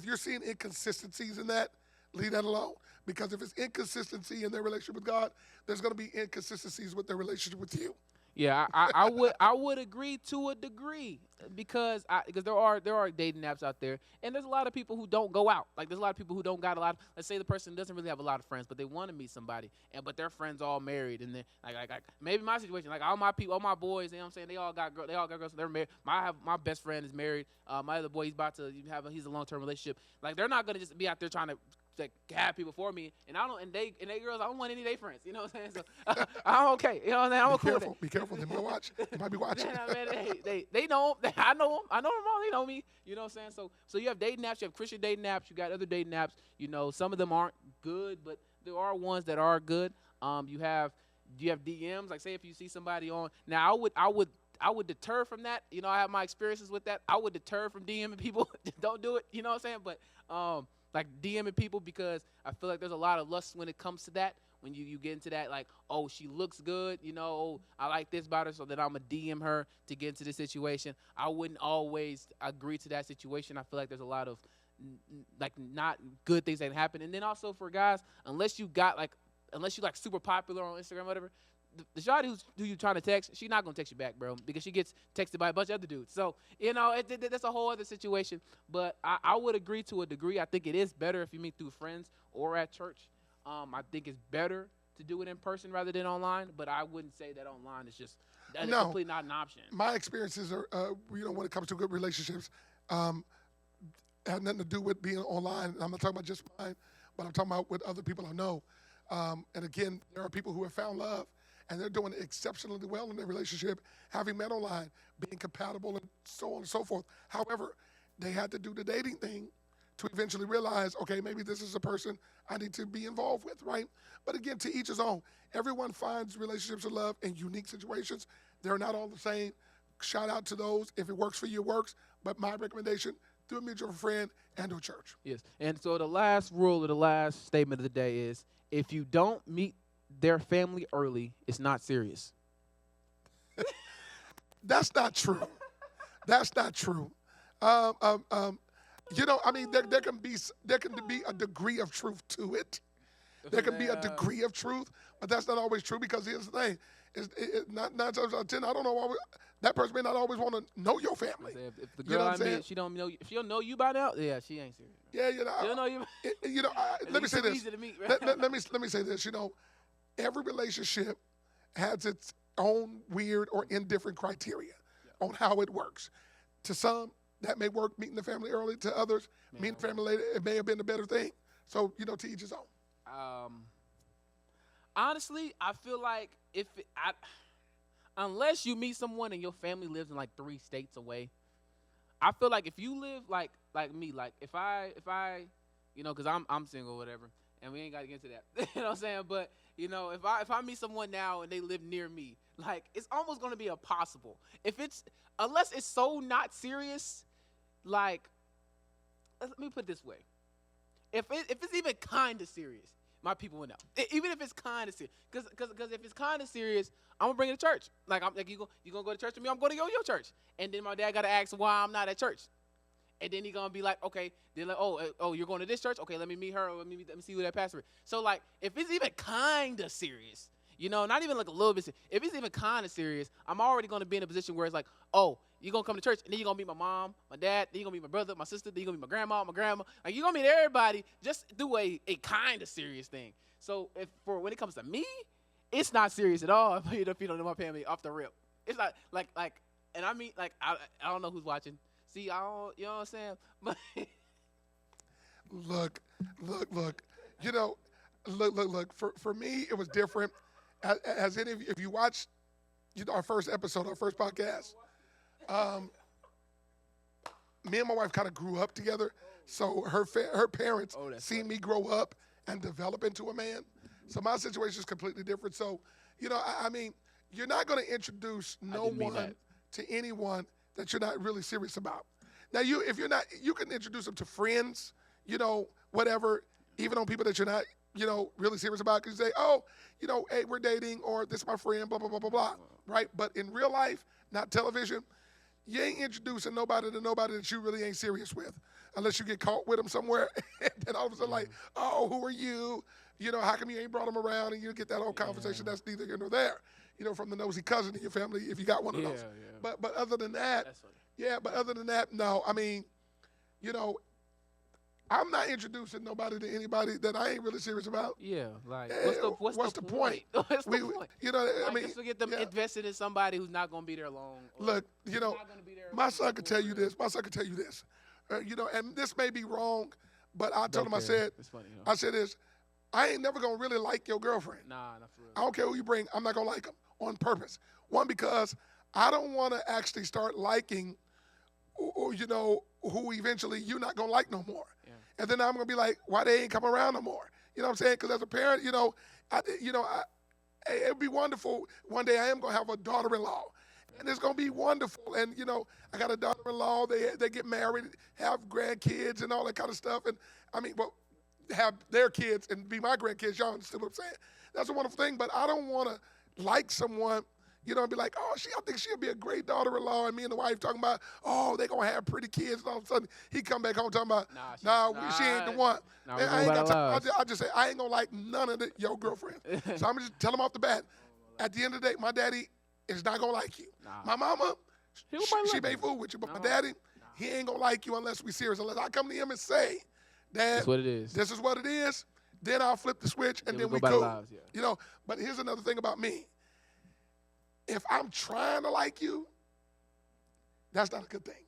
you're seeing inconsistencies in that, leave that alone. Because if it's inconsistency in their relationship with God, there's going to be inconsistencies with their relationship with you. Yeah, I would agree to a degree because there are dating apps out there, and there's a lot of people who don't go out. Like, there's a lot of people who don't got a lot. Let's say the person doesn't really have a lot of friends, but they want to meet somebody, but their friends all married, and then like maybe my situation, like all my boys, you know what I'm saying, they all got girls, they're married. My best friend is married. My other boy, he's a long-term relationship. Like, they're not gonna just be out there trying to have people for me, and they girls, I don't want any of their friends. You know what I'm saying? So I'm okay. You know what I'm saying? I'm cool with it. Be careful. They might watch. They might be watching. They know them. I know them. I know them all. They know me. You know what I'm saying? So you have dating apps. You have Christian dating apps. You got other dating apps. Some of them aren't good, but there are ones that are good. You have DMs. Like, say if you see somebody on. Now I would deter from that. I have my experiences with that. I would deter from DMing people. Don't do it. You know what I'm saying? But like DMing people, because I feel like there's a lot of lust when it comes to that. When you get into that, like, oh, she looks good, oh, I like this about her, so then I'm going to DM her to get into this situation. I wouldn't always agree to that situation. I feel like there's a lot of, not good things that happen. And then also for guys, unless you super popular on Instagram or whatever, the shawty who you trying to text, she's not going to text you back, bro, because she gets texted by a bunch of other dudes. So, that's a whole other situation. But I would agree to a degree. I think it is better if you meet through friends or at church. I think it's better to do it in person rather than online, but I wouldn't say that online is just completely not an option. My experiences are, when it comes to good relationships, have nothing to do with being online. I'm not talking about just mine, but I'm talking about with other people I know. And again, there are people who have found love, and they're doing exceptionally well in their relationship, having met online, being compatible, and so on and so forth. However, they had to do the dating thing to eventually realize, okay, maybe this is a person I need to be involved with, right? But again, to each his own. Everyone finds relationships of love in unique situations. They're not all the same. Shout out to those. If it works for you, it works. But my recommendation, through a mutual friend and to a church. Yes. And so the last rule or the last statement of the day is, if you don't meet their family early, it's not serious. That's not true. That's not true. Um, um, um, I mean, there can be a degree of truth to it. There can be a degree of truth, but that's not always true because here's the thing: not 9 times out of 10. I don't know why that person may not always want to know your family. If the girl I meet, she don't know, if she don't know you by now, yeah, she ain't serious. Yeah, She don't know you. let me say this. Easy to meet, right? Let me say this. Every relationship has its own weird or indifferent criteria on how it works. To some, that may work meeting the family early. To others, meeting the family later, it may have been the better thing. So, to each his own. Honestly, I feel like unless you meet someone and your family lives in like 3 states away, I feel like if you live like me, like if I because I'm single or whatever, and we ain't got to get into that. You know what I'm saying? But if I meet someone now and they live near me, like it's almost gonna be impossible. Unless it's so not serious, like let me put it this way. If it's even kind of serious, my people will know. Even if it's kind of serious, because if it's kind of serious, I'm gonna bring it to church. Like you gonna go to church with me? I'm going to your church. And then my dad gotta ask why I'm not at church. And then he gonna be like, okay, then like, oh, you're going to this church? Okay, let me meet her. Or let me see who that pastor is. So like, if it's even kind of serious, not even like a little bit serious. If it's even kind of serious, I'm already gonna be in a position where it's like, oh, you're gonna come to church, and then you're gonna meet my mom, my dad, then you're gonna meet my brother, my sister, then you're gonna meet my grandma, my grandma. Like you're gonna meet everybody. Just do a kind of serious thing. So when it comes to me, it's not serious at all. If you don't know my family off the rip, it's not like, and I mean like I don't know who's watching. See, I don't, you know what I'm saying? But look. Look. For me, it was different. As any of you, if you watched, our first episode, our first podcast, me and my wife kind of grew up together. So her parents seen me grow up and develop into a man. So my situation is completely different. So, I mean, you're not going to introduce no one to anyone that you're not really serious about. Now, if you're not, you can introduce them to friends, whatever, even on people that you're not, really serious about. Because you say, oh, hey, we're dating, or this is my friend, blah, blah, blah, blah, blah, right? But in real life, not television, you ain't introducing nobody to nobody that you really ain't serious with, unless you get caught with them somewhere, and then all of a sudden like, oh, who are you? How come you ain't brought them around? And you get that whole conversation that's neither here nor there, from the nosy cousin in your family if you got one of those. Yeah. But other than that, no. I mean, I'm not introducing nobody to anybody that I ain't really serious about. Yeah, like what's the point? What's the point? I mean, just to get them invested in somebody who's not going to be there long. Look, my son could tell you this. And this may be wrong, but I told him, I said, it's funny, I said this, I ain't never gonna really like your girlfriend. Nah, not for real. I don't care who you bring, I'm not gonna like them on purpose. One, because I don't want to actually start liking, or who eventually you're not gonna like no more. Yeah. And then I'm gonna be like, why they ain't come around no more? You know what I'm saying? Because as a parent, it'd be wonderful. One day I am gonna have a daughter-in-law, and it's gonna be wonderful. And I got a daughter-in-law. They get married, have grandkids, and all that kind of stuff. And I mean, well, have their kids and be my grandkids. Y'all understand what I'm saying? That's a wonderful thing. But I don't want to like someone, and be like, oh, I think she'll be a great daughter-in-law. And me and the wife talking about, oh, they gonna have pretty kids. And all of a sudden, he come back home talking about, she ain't the one. Man, I ain't got time. I just say, I ain't gonna like none of your girlfriends. So I'm just tell them off the bat. At the end of the day, my daddy is not gonna like you. My mama, she may fool with you, but my daddy, he ain't gonna like you unless we serious. Unless I come to him and say, Dad, that's what it is. This is what it is. Then I'll flip the switch and then we cool. But here's another thing about me. If I'm trying to like you, that's not a good thing.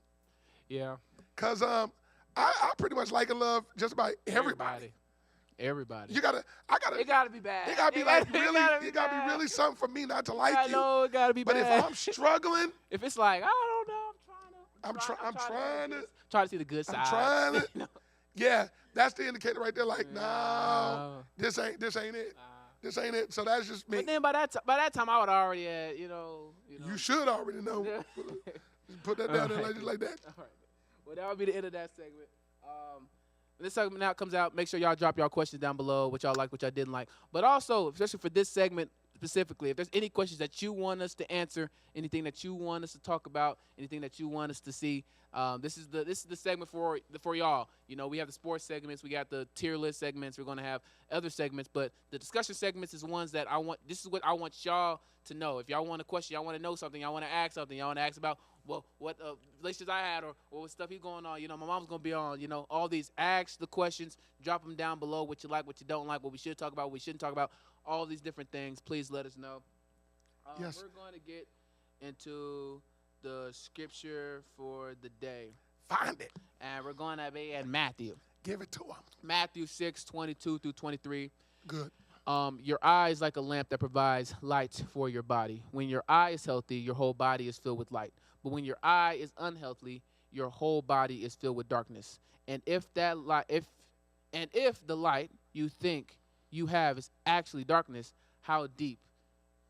Yeah. Cause I pretty much like and love just about everybody. Everybody. It gotta be bad. It gotta be like really. It gotta be really something for me not to like you. I know it gotta be but bad. But if I'm struggling, if it's like I don't know, I'm trying to see the good side. I'm trying to. Yeah, that's the indicator right there. Like, no, this ain't it. This ain't it. So that's just me. But then by that time, I would already, You should already know. Put that down there like that. All right. Well, that would be the end of that segment. When this segment now comes out, make sure y'all drop y'all questions down below, what y'all like, what y'all didn't like. But also, especially for this segment, specifically. If there's any questions that you want us to answer, anything that you want us to talk about, anything that you want us to see, this is the segment for y'all. You know, we have the sports segments, we got the tier list segments. We're gonna have other segments, but the discussion segments is ones that I want. This is what I want y'all to know. If y'all want a question, y'all want to know something, y'all want to ask something, y'all want to ask about what relationships I had or what stuff he's going on. You know, my mom's gonna be on. You know, all these. Ask the questions. Drop them down below. What you like, what you don't like, what we should talk about, what we shouldn't talk about. All these different things. Please let us know. Yes. We're going to get into the scripture for the day. Find it. And we're going to be in Matthew. Give it to him. Matthew 6:22 through 23. Good. Your eye is like a lamp that provides light for your body. When your eye is healthy, your whole body is filled with light. But when your eye is unhealthy, your whole body is filled with darkness. And if the light you think you have is actually darkness, how deep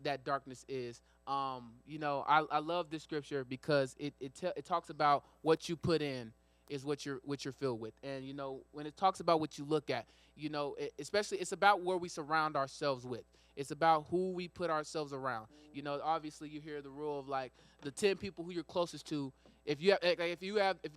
that darkness is. You know, I love this scripture because it talks about what you put in is what you're filled with. And you know, when it talks about what you look at, you know, especially it's about where we surround ourselves with. It's about who we put ourselves around. You know, obviously you hear the rule of like the 10 people who you're closest to. If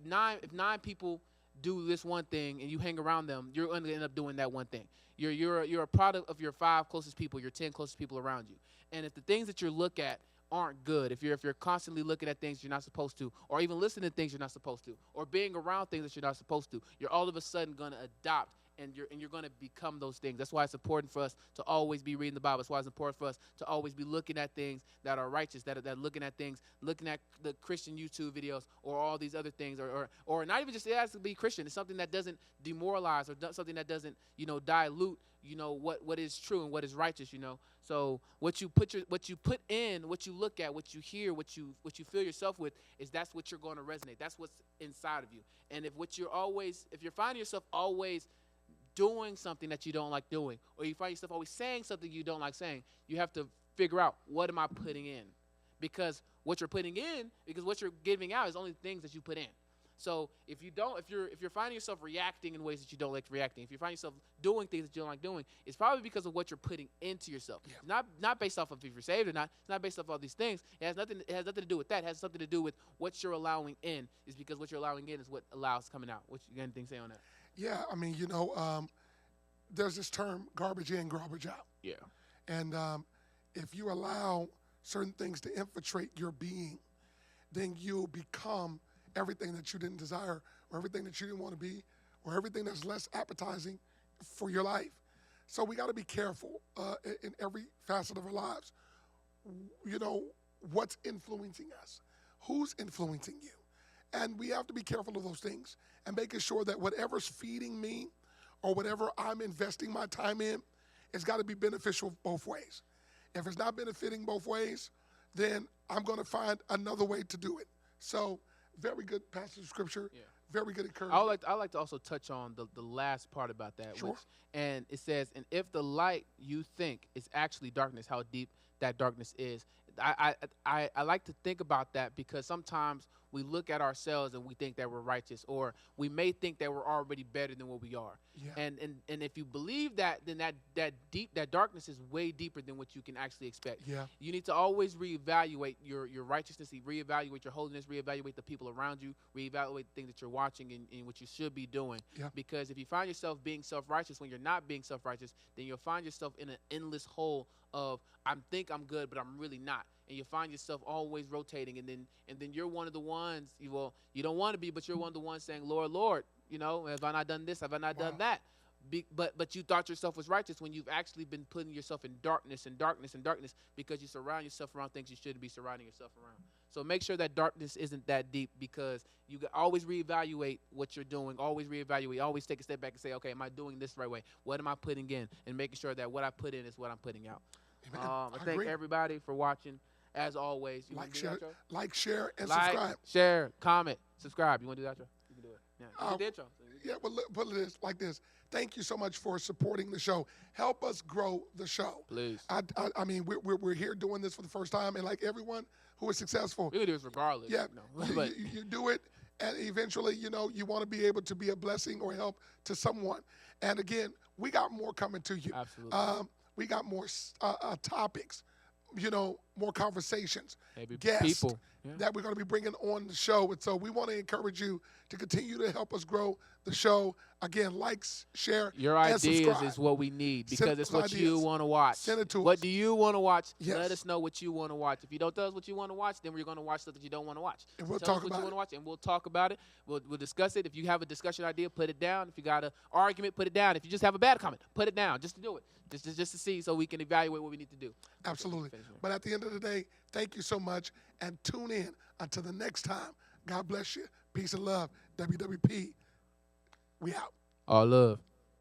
nine people do this one thing and you hang around them, you're going to end up doing that one thing. You're a product of your 5 closest people, your 10 closest people around you. And if the things that you look at aren't good, if you're constantly looking at things you're not supposed to, or even listening to things you're not supposed to, or being around things that you're not supposed to, you're all of a sudden going to adopt and you're going to become those things. That's why it's important for us to always be reading the Bible. That's why it's important for us to always be looking at things that are righteous, that looking at things, looking at the Christian YouTube videos or all these other things, or not even just, it has to be Christian. It's something that doesn't demoralize or something that doesn't, you know, dilute, you know, what is true and what is righteous, you know. So what you put in, what you look at, what you hear, what you fill yourself with, that's what you're going to resonate. That's what's inside of you. And if you're finding yourself always doing something that you don't like doing, or you find yourself always saying something you don't like saying, you have to figure out, what am I putting in? Because what you're giving out is only things that you put in. So if you're finding yourself reacting in ways that you don't like reacting, if you find yourself doing things that you don't like doing, it's probably because of what you're putting into yourself. Yeah. Not based off of if you're saved or not. It's not based off all these things. It has nothing to do with that. It has something to do with what you're allowing in. Is because what you're allowing in is what allows coming out. What you got anything to say on that? Yeah, I mean, you know, there's this term, garbage in, garbage out. Yeah. And if you allow certain things to infiltrate your being, then you'll become everything that you didn't desire, or everything that you didn't want to be, or everything that's less appetizing for your life. So we got to be careful in every facet of our lives. You know, what's influencing us? Who's influencing you? And we have to be careful of those things and making sure that whatever's feeding me or whatever I'm investing my time in, it's got to be beneficial both ways. If it's not benefiting both ways, then I'm going to find another way to do it. So very good passage of scripture. Yeah. Very good encouragement. I like to also touch on the last part about that. Sure. And it says, and if the light you think is actually darkness, how deep that darkness is. I like to think about that because sometimes we look at ourselves and we think that we're righteous, or we may think that we're already better than what we are. Yeah. And if you believe that, then that darkness is way deeper than what you can actually expect. Yeah. You need to always reevaluate your righteousness, reevaluate your holiness, reevaluate the people around you, reevaluate the things that you're watching and what you should be doing. Yeah. Because if you find yourself being self-righteous when you're not being self-righteous, then you'll find yourself in an endless hole of I think I'm good, but I'm really not. And you find yourself always rotating, and then you're one of the ones, you don't want to be, but you're one of the ones saying, Lord, Lord, you know, have I not done this? Have I not done that? But you thought yourself was righteous when you've actually been putting yourself in darkness and darkness and darkness because you surround yourself around things you shouldn't be surrounding yourself around. So make sure that darkness isn't that deep, because you can always reevaluate what you're doing, always reevaluate, always take a step back and say, okay, am I doing this the right way? What am I putting in? And making sure that what I put in is what I'm putting out. I thank everybody for watching. As always, you share, and subscribe. Share, comment, subscribe. You want to do that, Joe? You can do it. Yeah, you did, Joe. Yeah, well, put it like this. Thank you so much for supporting the show. Help us grow the show. Please. I mean, we're here doing this for the first time, and like everyone who is successful, we do this regardless. Yeah, you do it, and eventually, you know, you want to be able to be a blessing or help to someone. And again, we got more coming to you. Absolutely. We got more topics, more conversations, Maybe guests people. Yeah. that we're going to be bringing on the show. And so we want to encourage you to continue to help us grow the show. Again, likes, share, Your and ideas subscribe. is what we need Send because it's those what you ideas. want to watch. Send it to What us. do you want to watch? Yes. Let us know what you want to watch. If you don't tell us what you want to watch, then we're going to watch stuff that you don't want to watch. And we'll tell talk us what about you it. want to watch, and we'll talk about it. We'll discuss it. If you have a discussion idea, put it down. If you got an argument, put it down. If you just have a bad comment, put it down just to do it. Just to see so we can evaluate what we need to do. Absolutely. But at the end of the day, thank you so much. And tune in until the next time. God bless you. Peace and love. WWP. We out. All love.